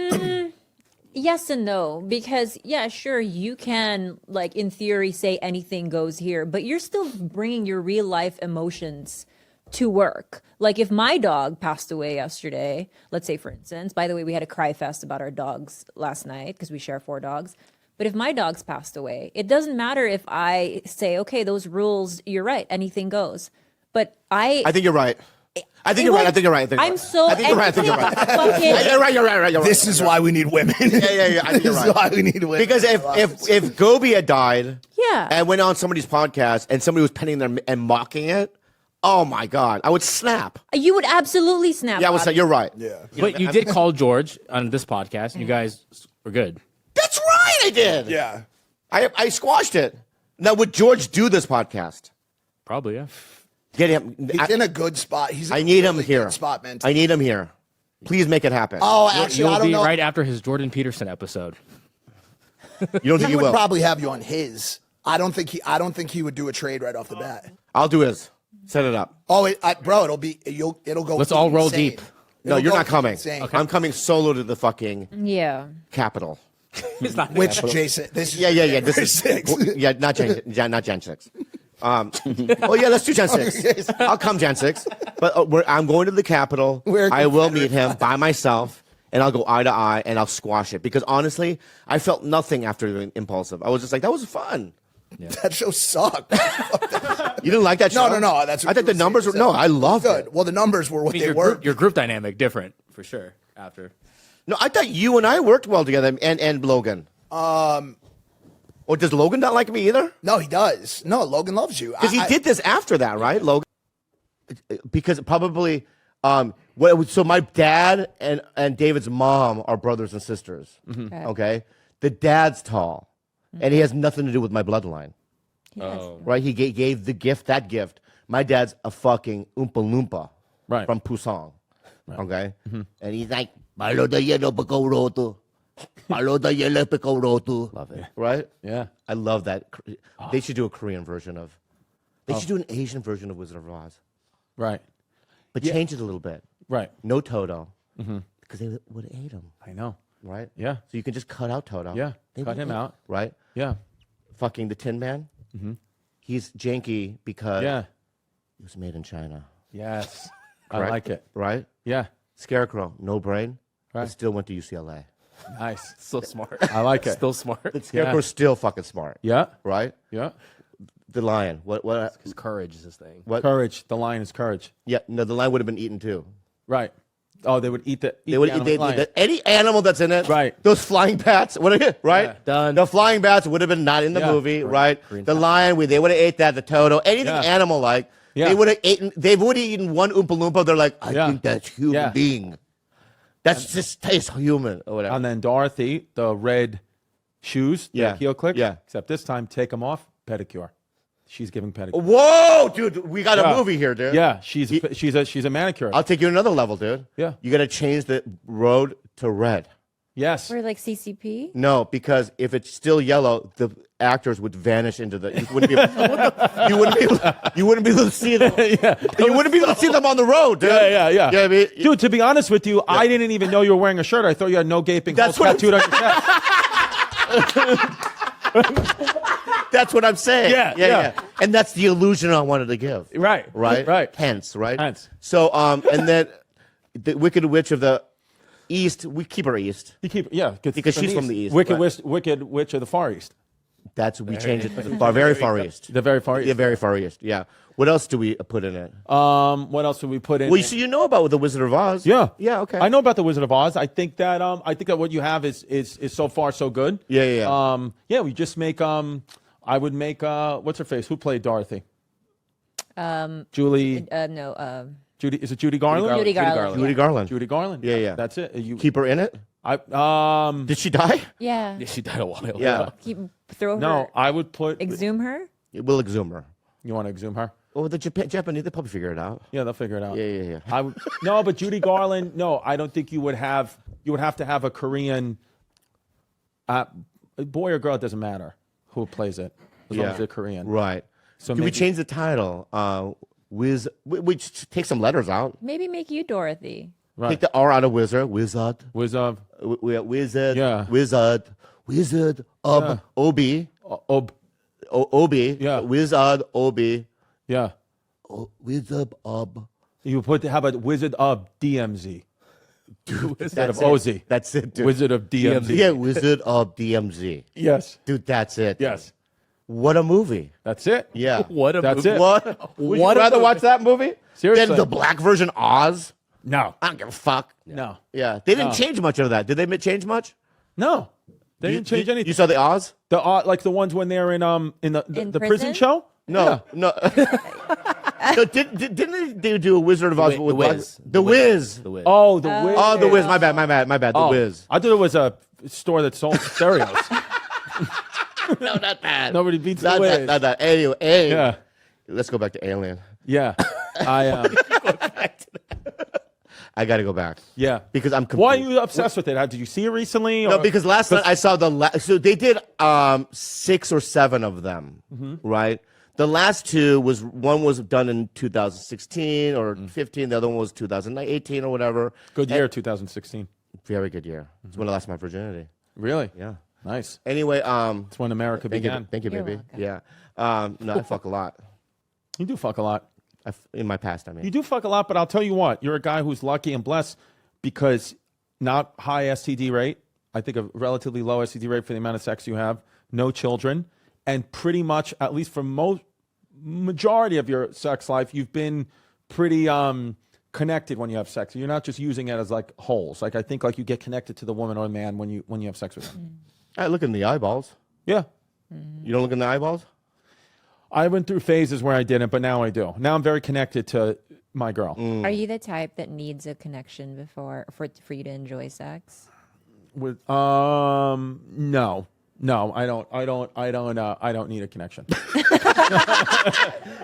S1: Yes and no, because yeah, sure, you can like in theory say anything goes here, but you're still bringing your real life emotions to work. Like if my dog passed away yesterday, let's say for instance, by the way, we had a cry fest about our dogs last night because we share 4 dogs. But if my dog's passed away, it doesn't matter if I say, okay, those rules, you're right, anything goes. But I
S3: think you're right. I think you're right. I think you're right.
S1: I'm so.
S3: I think you're right. I think you're right.
S1: Fucking-
S3: You're right. You're right. You're right.
S9: This is why we need women.
S3: Yeah. I think you're
S9: This is
S3: right.
S9: why we need women.
S3: Because if Gobi had died,
S1: Yeah.
S3: and went on somebody's podcast, and somebody was penning them and mocking it, oh my god, I would snap.
S1: You would absolutely snap.
S3: Yeah, I would say you're right.
S9: Yeah.
S2: But you did call George on this podcast, and you guys were good.
S3: That's right. I did.
S9: Yeah.
S3: I squashed it. Now would George do this podcast?
S2: Probably, yeah.
S3: Get him.
S9: He's in a good spot. He's in
S3: I
S9: a
S3: need him
S9: really
S3: here.
S9: good spot, man.
S3: I need him here. Please make it happen.
S9: Oh, actually,
S2: You'll
S9: I don't
S2: be
S9: know.
S2: right after his Jordan Peterson episode.
S3: You don't think
S9: He
S3: he
S9: would
S3: will?
S9: probably have you on his. I don't think he would do a trade right off the bat.
S3: I'll do his. Set it up.
S9: Oh, bro, it'll go.
S2: Let's all roll
S9: insane.
S2: deep.
S3: No,
S9: It'll
S3: you're
S9: go
S3: not coming.
S9: insane.
S3: Okay. I'm coming solo to the fucking
S1: Yeah.
S3: Capitol.
S9: Which Jason? This is
S3: Yeah. This is
S9: six.
S3: yeah, not Gen 6. Well, yeah, let's do Gen 6. I'll come Gen 6. But I'm going to the Capitol.
S9: We're
S3: I will meet him by myself, and I'll go eye to eye, and I'll squash it. Because honestly, I felt nothing after doing Impulsive. I was just like, that was fun.
S9: That show sucked.
S3: You didn't like that show?
S9: No. That's what
S3: I thought the numbers were. No, I loved
S9: good.
S3: it.
S9: Well, the numbers were what they were.
S2: Your group dynamic different for sure after.
S3: No, I thought you and I worked well together, and Logan. Or does Logan not like me either?
S9: No, he does. No, Logan loves you.
S3: Because he did this after that, right, Logan? Because probably, so my dad and David's mom are brothers and sisters. Okay, the dad's tall, and he has nothing to do with my bloodline.
S2: Oh.
S3: Right? He gave the gift. That gift. My dad's a fucking Oompa Loompa,
S2: Right.
S3: from Pusong. Okay, and he's like, "Malo da yelo pakaw roto, malo da yelo pakaw roto." Love it, right?
S2: Yeah.
S3: I love that. They should do a Korean version of. They should do an Asian version of Wizard of Oz,
S2: Right.
S3: but change it a little bit.
S2: Right.
S3: No Toto, because they would have ate him,
S2: I know.
S3: right?
S2: Yeah.
S3: So you can just cut out Toto.
S2: Yeah.
S3: They
S2: Cut
S3: would
S2: him
S3: eat-
S2: out.
S3: right?
S2: Yeah.
S3: Fucking the Tin Man. He's janky because
S2: Yeah.
S3: it was made in China,
S2: Yes. I
S3: Correct.
S2: like it.
S3: right?
S2: Yeah.
S3: Scarecrow, no brain, but
S2: Right.
S3: still went to UCLA.
S2: Nice.
S11: So smart.
S2: I like it.
S11: Still smart.
S3: But Scarecrow's still fucking smart,
S2: Yeah.
S3: right?
S2: Yeah.
S3: The lion, what?
S11: His courage is his thing.
S3: What?
S2: Courage. The lion is courage.
S3: Yeah, no, the lion would have been eaten too.
S2: Right. Oh, they would eat the.
S3: They would
S2: the animal lion.
S3: any animal that's in it.
S2: Right.
S3: Those flying bats, right?
S2: Yeah, done.
S3: The flying bats would have been not in the
S2: Yeah.
S3: movie, right? The lion, they would have ate that. The Toto, anything
S2: Yeah.
S3: animal like,
S2: Yeah.
S3: they would have eaten. They would have eaten one Oompa Loompa. They're like, I
S2: Yeah.
S3: think that's human
S2: Yeah.
S3: being. That's just tastes human or whatever.
S2: And then Dorothy, the red shoes,
S3: Yeah.
S2: the heel click.
S3: Yeah.
S2: Except this time, take them off. Pedicure. She's giving pedicure.
S3: Whoa, dude, we got
S2: Yeah.
S3: a movie here, dude.
S2: Yeah. She's a manicurist.
S3: I'll take you to another level, dude.
S2: Yeah.
S3: You got to change the road to red.
S2: Yes.
S1: Or like CCP.
S3: No, because if it's still yellow, the actors would vanish into the. You wouldn't be able to see them. You wouldn't be able to see them on the road, dude.
S2: Yeah.
S3: You know what I mean?
S2: Dude, to be honest with you, I didn't even know you were wearing a shirt. I thought you had no gaping
S3: That's
S2: hole
S3: what
S2: tattooed on your chest.
S3: That's what I'm saying.
S2: Yeah.
S3: And that's the illusion I wanted to give.
S2: Right.
S3: Right. Hence, right.
S2: Hence.
S3: So, and then the Wicked Witch of the East. We keep her East.
S2: You keep, yeah,
S3: Because she's from the East,
S2: Wicked
S3: right.
S2: Witch, Wicked Witch of the Far East.
S3: We changed it to the very far east.
S2: The very far east.
S3: Yeah, very far east. Yeah. What else do we put in it?
S2: What else do we put in?
S3: Well, so you know about the Wizard of Oz?
S2: Yeah.
S3: Yeah. Okay.
S2: I know about the Wizard of Oz. I think that what you have is so far so good.
S3: Yeah.
S2: Yeah. We just make I would make what's her face? Who played Dorothy? Julie.
S1: No.
S2: Judy. Is it Judy Garland?
S1: Judy Garland.
S3: Judy Garland.
S2: Judy Garland.
S3: Yeah.
S2: That's it. You
S3: Keep her in it. Did she die?
S1: Yeah.
S2: Yeah, she died a while.
S3: Yeah.
S1: Throw her.
S2: No, I would put.
S1: Exhume her.
S3: We'll exhume her.
S2: You want to exhume her?
S3: Oh, the Japanese, they'll probably figure it out.
S2: Yeah, they'll figure it out.
S3: Yeah.
S2: I would, no, but Judy Garland. No, I don't think you would have. You would have to have a Korean. Boy or girl, it doesn't matter who plays it, as long as they're Korean.
S3: Right.
S2: So
S3: Can we change the title? We just take some letters out.
S1: Maybe make you Dorothy.
S2: Right.
S3: Take the R out of wizard. Wizard.
S2: Wizard.
S3: Wizard.
S2: Yeah.
S3: Wizard. Wizard.
S2: Yeah.
S3: Obi. Obi.
S2: Yeah.
S3: Wizard. Obi.
S2: Yeah.
S3: Wizard.
S2: You put. How about Wizard of DMZ? Instead of
S3: it.
S2: OZ.
S3: That's it, dude.
S2: Wizard of DMZ.
S3: Yeah, Wizard of DMZ.
S2: Yes.
S3: Dude, that's it.
S2: Yes.
S3: What a movie.
S2: That's it.
S3: Yeah.
S2: That's it.
S3: What? Would you
S2: What a
S3: rather
S2: movie.
S3: watch that movie
S2: Seriously.
S3: than the black version Oz?
S2: No.
S3: I don't give a fuck.
S2: No.
S3: Yeah. They didn't change much of that. Did they change much?
S2: No. They didn't change anything.
S3: You saw the Oz?
S2: The like the ones when they're in the
S1: In
S2: prison
S1: prison?
S2: show?
S3: No. No. No, didn't they do a Wizard of Oz
S6: The
S3: with
S6: Wiz.
S3: The Wiz?
S6: The Wiz.
S2: Oh, the Wiz.
S3: Oh, The Wiz. My bad. The
S2: Oh,
S3: Wiz.
S2: I thought it was a store that sold stereos.
S3: No, not that.
S2: Nobody beats
S3: Not
S2: the Wiz.
S3: that. Not that. Anyway,
S2: Yeah.
S3: let's go back to Alien.
S2: Yeah.
S3: I got to go back.
S2: Yeah.
S3: Because I'm
S2: Why are
S3: confused.
S2: you obsessed with it? Did you see it recently?
S3: No,
S2: or-
S3: because last night I saw so they did 6 or 7 of them, right? The last two one was done in 2016 or 15. The other one was 2018 or whatever.
S2: Good year, 2016.
S3: Very good year. It's when I lost my virginity.
S2: Really?
S3: Yeah.
S2: Nice.
S3: Anyway,
S2: It's when America
S3: thank
S2: began.
S3: you, thank you,
S1: You're
S3: baby.
S1: welcome.
S3: Yeah. No, I fuck a lot.
S2: You do fuck a lot.
S3: In my past, I mean.
S2: You do fuck a lot, but I'll tell you what. You're a guy who's lucky and blessed because not high STD rate. I think a relatively low STD rate for the amount of sex you have. No children. And pretty much, at least for majority of your sex life, you've been pretty connected when you have sex. You're not just using it as like holes. Like I think like you get connected to the woman or the man when you have sex with them.
S3: I look in the eyeballs.
S2: Yeah.
S3: You don't look in the eyeballs?
S2: I went through phases where I didn't, but now I do. Now I'm very connected to my girl.
S1: Are you the type that needs a connection before for you to enjoy sex?
S2: With no, I don't need a connection.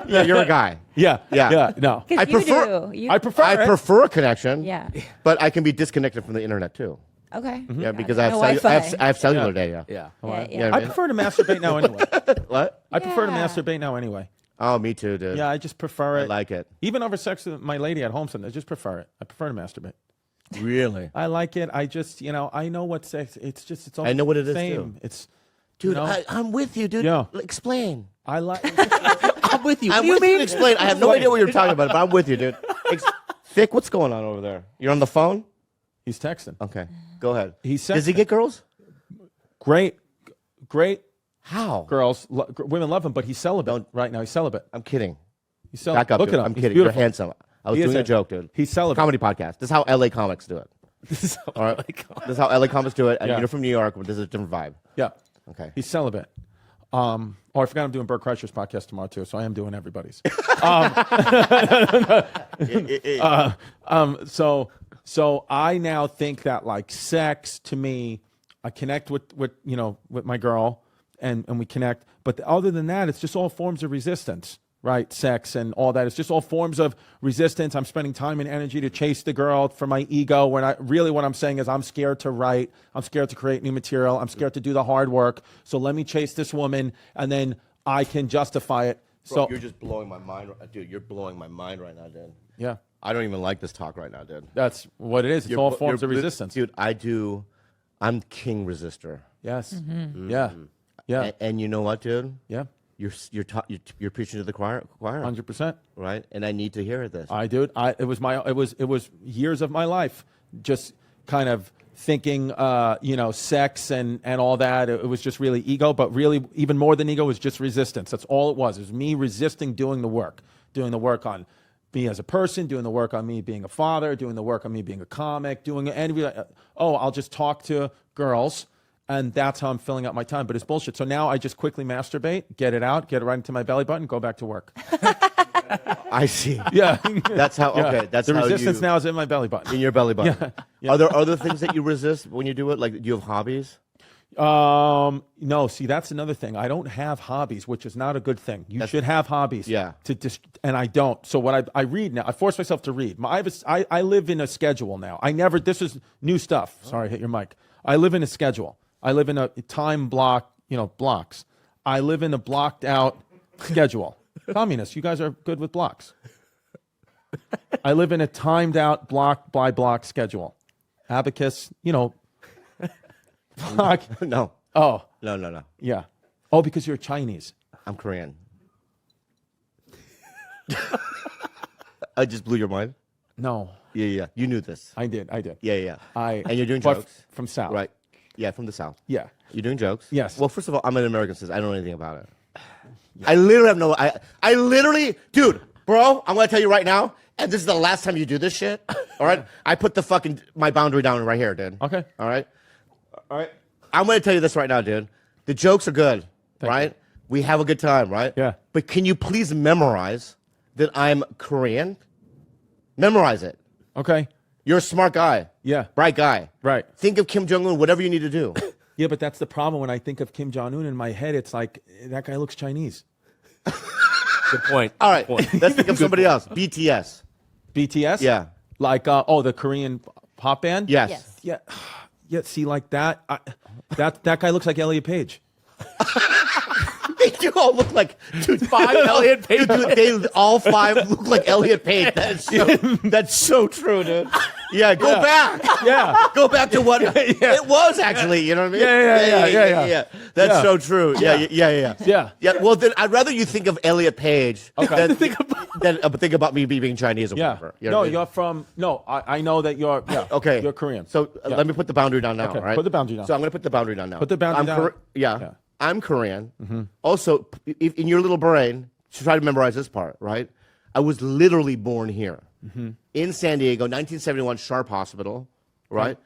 S3: Yeah, you're a guy.
S2: Yeah. No,
S1: Because you do. You,
S2: I prefer.
S3: I
S2: it.
S3: prefer a connection.
S1: Yeah.
S3: But I can be disconnected from the internet too.
S1: Okay.
S3: Yeah,
S1: Got
S3: because
S1: it.
S3: I have,
S1: No
S3: cellu-
S1: Wi-Fi.
S3: I have cellular
S2: Yeah.
S3: data.
S6: Yeah.
S1: Yeah.
S3: Yeah,
S2: I
S3: man.
S2: prefer to masturbate now anyway.
S3: What?
S2: I prefer to
S1: Yeah.
S2: masturbate now anyway.
S3: Oh, me too, dude.
S2: Yeah, I just prefer it.
S3: I like it.
S2: Even over sex with my lady at home, sometimes I just prefer it. I prefer to masturbate.
S3: Really?
S2: I like it. I just, I know what sex. It's all.
S3: I know what it is,
S2: same.
S3: too.
S2: It's,
S3: Dude,
S2: you know,
S3: I'm with you, dude.
S2: Yeah.
S3: Explain.
S2: I like.
S6: I'm with you.
S3: I'm with you to explain. I have no idea what you're talking about, but I'm with you, dude. Thick, what's going on over there? You're on the phone?
S2: He's texting.
S3: Okay. Go ahead.
S2: He's
S3: Does he
S2: sexting.
S3: get girls?
S2: Great
S3: How?
S2: girls. Women love him, but he's celibate
S3: Don't-
S2: right now. He's celibate.
S3: I'm kidding.
S2: He's celibate.
S3: Back up,
S2: Look
S3: dude.
S2: at him.
S3: I'm
S2: He's
S3: kidding. You're
S2: beautiful.
S3: handsome. I was
S2: He is
S3: doing a
S2: a-
S3: joke, dude.
S2: He's celibate.
S3: Comedy podcast. This is how LA comics do it.
S6: This is
S3: All right. This is how LA comics do it. And
S2: Yeah.
S3: you're from New York, but this is a different vibe.
S2: Yeah.
S3: Okay.
S2: He's celibate. Oh, I forgot I'm doing Bert Kreischer's podcast tomorrow too, so I am doing everybody's. So I now think that like sex to me, I connect with my girl, and we connect. But other than that, it's just all forms of resistance, right? Sex and all that. It's just all forms of resistance. I'm spending time and energy to chase the girl for my ego. When what I'm saying is I'm scared to write. I'm scared to create new material. I'm scared to do the hard work. So let me chase this woman, and then I can justify it.
S3: Bro,
S2: So
S3: you're just blowing my mind. Dude, you're blowing my mind right now, dude.
S2: yeah,
S3: I don't even like this talk right now, dude.
S2: that's what it is. It's all forms of resistance.
S3: Dude, I'm king resistor.
S2: Yes.
S3: Mm-hmm.
S2: Yeah. Yeah.
S3: And you know what, dude?
S2: Yeah.
S3: You're preaching to the choir,
S2: 100%.
S3: right? And I need to hear this.
S2: I do. It was years of my life just kind of thinking, sex and all that. It was just really ego, but really even more than ego was just resistance. That's all it was. It was me resisting doing the work on me as a person, doing the work on me being a father, doing the work on me being a comic, I'll just talk to girls. And that's how I'm filling up my time. But it's bullshit. So now I just quickly masturbate, get it out, get it right into my belly button, go back to work.
S3: I see.
S2: Yeah.
S3: That's how.
S2: Yeah.
S3: Okay. That's
S2: the
S3: how
S2: resistance
S3: you,
S2: now is in my belly button.
S3: in your belly button.
S2: Yeah. Yeah.
S3: Are there other things that you resist when you do it? Like, do you have hobbies?
S2: No, see, that's another thing. I don't have hobbies, which is not a good thing. You should have hobbies.
S3: Yeah.
S2: And I don't. So what I read now, I force myself to read. I live in a schedule now. This is new stuff. Sorry, I hit your mic. I live in a schedule. I live in a time block, blocks. I live in a blocked out schedule. Communists, you guys are good with blocks. I live in a timed out block by block schedule. Abacus, block.
S3: No.
S2: Oh,
S3: No.
S2: yeah. Oh, because you're Chinese.
S3: I'm Korean. I just blew your mind.
S2: No,
S3: Yeah. You knew this.
S2: I did.
S3: Yeah.
S2: And
S3: you're doing
S2: but
S3: jokes
S2: from South.
S3: Right. Yeah, from the South.
S2: Yeah.
S3: You're doing jokes?
S2: Yes.
S3: Well, first of all, I'm an American citizen. I don't know anything about it. I literally have no. I literally, dude, bro. I'm gonna tell you right now, and this is the last time you do this shit. All right. I put my boundary down right here, dude.
S2: Okay.
S3: All right. I'm gonna tell you this right now, dude. The jokes are good, right?
S2: you.
S3: We have a good time, right?
S2: Yeah.
S3: But can you please memorize that I'm Korean? Memorize it.
S2: Okay.
S3: You're a smart guy.
S2: Yeah.
S3: Bright guy.
S2: Right.
S3: Think of Kim Jong Un, whatever you need to do.
S2: Yeah, but that's the problem. When I think of Kim Jong Un in my head, it's like that guy looks Chinese.
S6: Good point.
S3: All right.
S6: Good point.
S3: Let's think of somebody else. BTS.
S2: BTS.
S3: Yeah.
S2: Like the Korean pop band.
S3: Yes.
S5: Yes.
S2: Yeah. Yeah. See, like that. That guy looks like Elliot Page.
S3: They do all look like Elliot Page. Dude, they all five look like Elliot Page. That's so true, dude. Yeah, go back.
S2: Yeah.
S3: Go back to what it was actually. You know what I mean?
S2: Yeah.
S3: That's
S2: Yeah.
S3: so true. Yeah.
S2: Yeah.
S3: Well, then I'd rather you think of Elliot Page
S2: Okay.
S3: than think about me being Chinese or
S2: Yeah.
S3: whatever. You know what I mean?
S2: You're from. No, I know that you're. Yeah.
S3: Okay.
S2: You're Korean.
S3: So
S2: Yeah.
S3: let me put the boundary down now,
S2: Okay,
S3: all right?
S2: put the boundary down.
S3: So I'm going to put the boundary down now.
S2: Put the boundary
S3: I'm
S2: down.
S3: Yeah.
S2: Yeah.
S3: I'm Korean. Also, in your little brain, try to memorize this part, right? I was literally born here in San Diego, 1971, Sharp Hospital, right?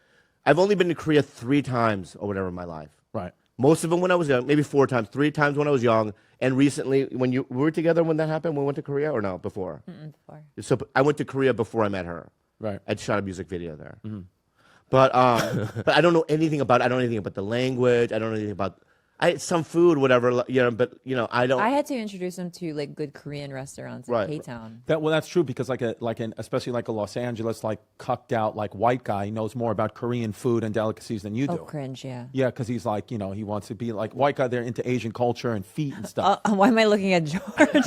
S3: I've only been to Korea 3 times or whatever in my life.
S2: Right.
S3: Most of them when I was young, maybe 4 times, 3 times when I was young, and recently when we were together when that happened, when we went to Korea, or no, before?
S1: Before.
S3: So I went to Korea before I met her.
S2: Right.
S3: I shot a music video there. But I don't know anything about it. I don't know anything about the language. I don't know anything about some food, whatever. But I don't.
S1: I had to introduce him to like good Korean restaurants in
S3: Right.
S1: K-Town.
S2: That's true because especially like a Los Angeles cucked out white guy knows more about Korean food and delicacies than you do.
S1: Oh, cringe, yeah.
S2: Yeah, because he's like he wants to be like white guy. They're into Asian culture and feet and stuff.
S1: Why am I looking at George?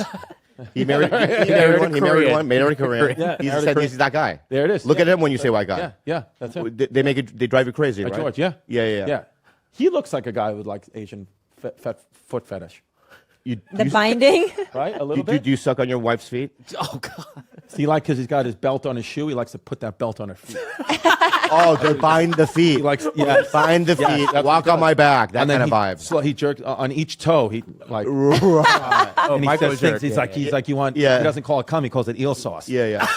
S3: He married one. He married one. Married a Korean.
S2: Yeah,
S3: He's that guy.
S2: There it is.
S3: Look
S2: Yeah.
S3: at him when you say white guy.
S2: Yeah, that's it.
S3: They drive you crazy, right?
S2: George, yeah.
S3: Yeah.
S2: He looks like a guy with like Asian foot fetish,
S1: The binding?
S2: right? A little bit.
S3: Do you suck on your wife's feet?
S6: Oh God.
S2: See, because he's got his belt on his shoe, he likes to put that belt on her feet.
S3: Oh, they bind the feet.
S2: He likes, yeah.
S3: Bind the feet.
S2: that's
S3: Walk
S2: what
S3: on
S2: he
S3: my
S2: does.
S3: back. That
S2: And then
S3: kind of vibe.
S2: he jerks on each toe. He like,
S3: Right.
S2: and he
S6: Michael
S2: says things.
S6: jerk,
S2: He's
S6: yeah,
S2: like,
S6: yeah.
S2: he's like, you want?
S3: Yeah.
S2: He doesn't call it cum. He calls it eel sauce.
S3: Yeah.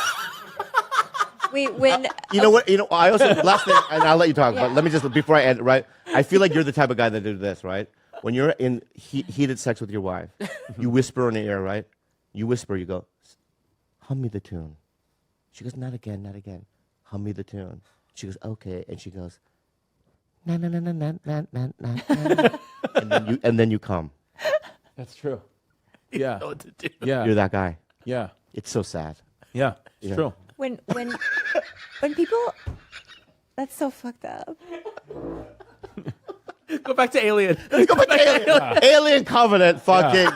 S1: Wait, when
S3: You know what? I also last thing, and I'll let you talk. But let me just before I end. Right, I feel like you're the type of guy that do this. Right, when you're in heated sex with your wife, you whisper in the ear. Right, you whisper. You go, hum me the tune. She goes, not again, not again. Hum me the tune. She goes, okay, and she goes, na na na na na na na na. And then you come.
S2: That's true. Yeah. Yeah.
S3: You're that guy.
S2: Yeah.
S3: It's so sad.
S2: Yeah. It's
S3: Yeah.
S2: true.
S1: when people, that's so fucked up.
S6: Go back to Alien.
S3: Go back to Alien Covenant, fucking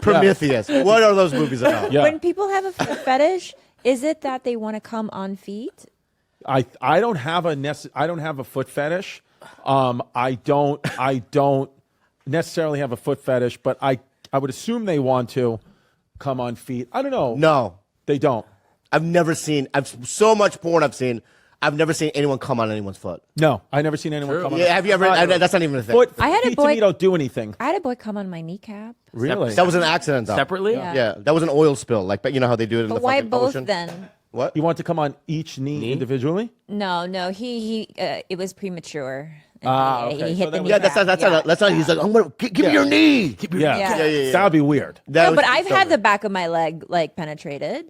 S3: Prometheus. What are those movies about?
S2: Yeah.
S1: When people have a fetish, is it that they want to come on feet?
S2: I don't have a foot fetish. I don't necessarily have a foot fetish, but I would assume they want to come on feet. I don't know.
S3: No.
S2: They don't.
S3: I've never seen. I've so much porn I've seen. I've never seen anyone come on anyone's foot.
S2: No, I never seen anyone come on.
S3: Yeah, have you ever? That's not even a thing.
S2: Foot,
S1: I had a
S2: feet
S1: boy-
S2: to me don't do anything.
S1: I had a boy come on my kneecap.
S2: Really?
S3: That was an accident, though.
S11: Separately?
S1: Yeah.
S3: Yeah, that was an oil spill. Like, but you know how they do it in
S1: But
S3: the
S1: why
S3: fucking
S1: both
S3: ocean?
S1: then?
S3: What?
S2: You want to come on each knee? Individually?
S1: No, he it was premature. And
S2: Okay.
S1: he
S2: So
S1: hit the
S2: that was-
S3: Yeah,
S1: kneecap.
S3: that's not. He's like, I'm gonna give me your knee.
S2: Yeah. That would be weird.
S3: That
S1: No,
S3: was
S1: but I've had
S3: so
S1: the back of my leg like penetrated,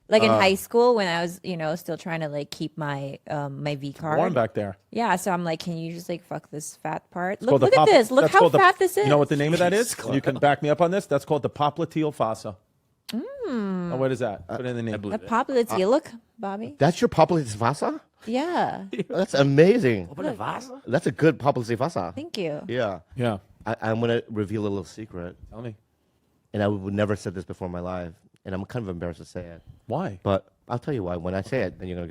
S1: like in high school when I was, still trying to like keep my my V card.
S2: Warm back there.
S1: Yeah, so I'm like, can you just like fuck this fat part?
S2: It's called
S1: Look
S2: the
S1: at
S2: pop-
S1: this. Look
S2: that's
S1: how
S2: called the-
S1: fat this is.
S2: You know what the name of that is? You can back me up on this. That's called the popliteal fossa. Oh, what is that? Put in the name.
S1: The popliteal. Look, Bobby.
S3: That's your popliteal fossa?
S1: Yeah.
S3: That's amazing.
S11: Open a vasa?
S3: That's a good popliteal fossa.
S1: Thank you.
S3: Yeah.
S2: Yeah.
S3: I'm gonna reveal a little secret,
S2: Tell me.
S3: and I would never said this before in my life, and I'm kind of embarrassed to say it,
S2: Why?
S3: but I'll tell you why. When I say it, then you're gonna go.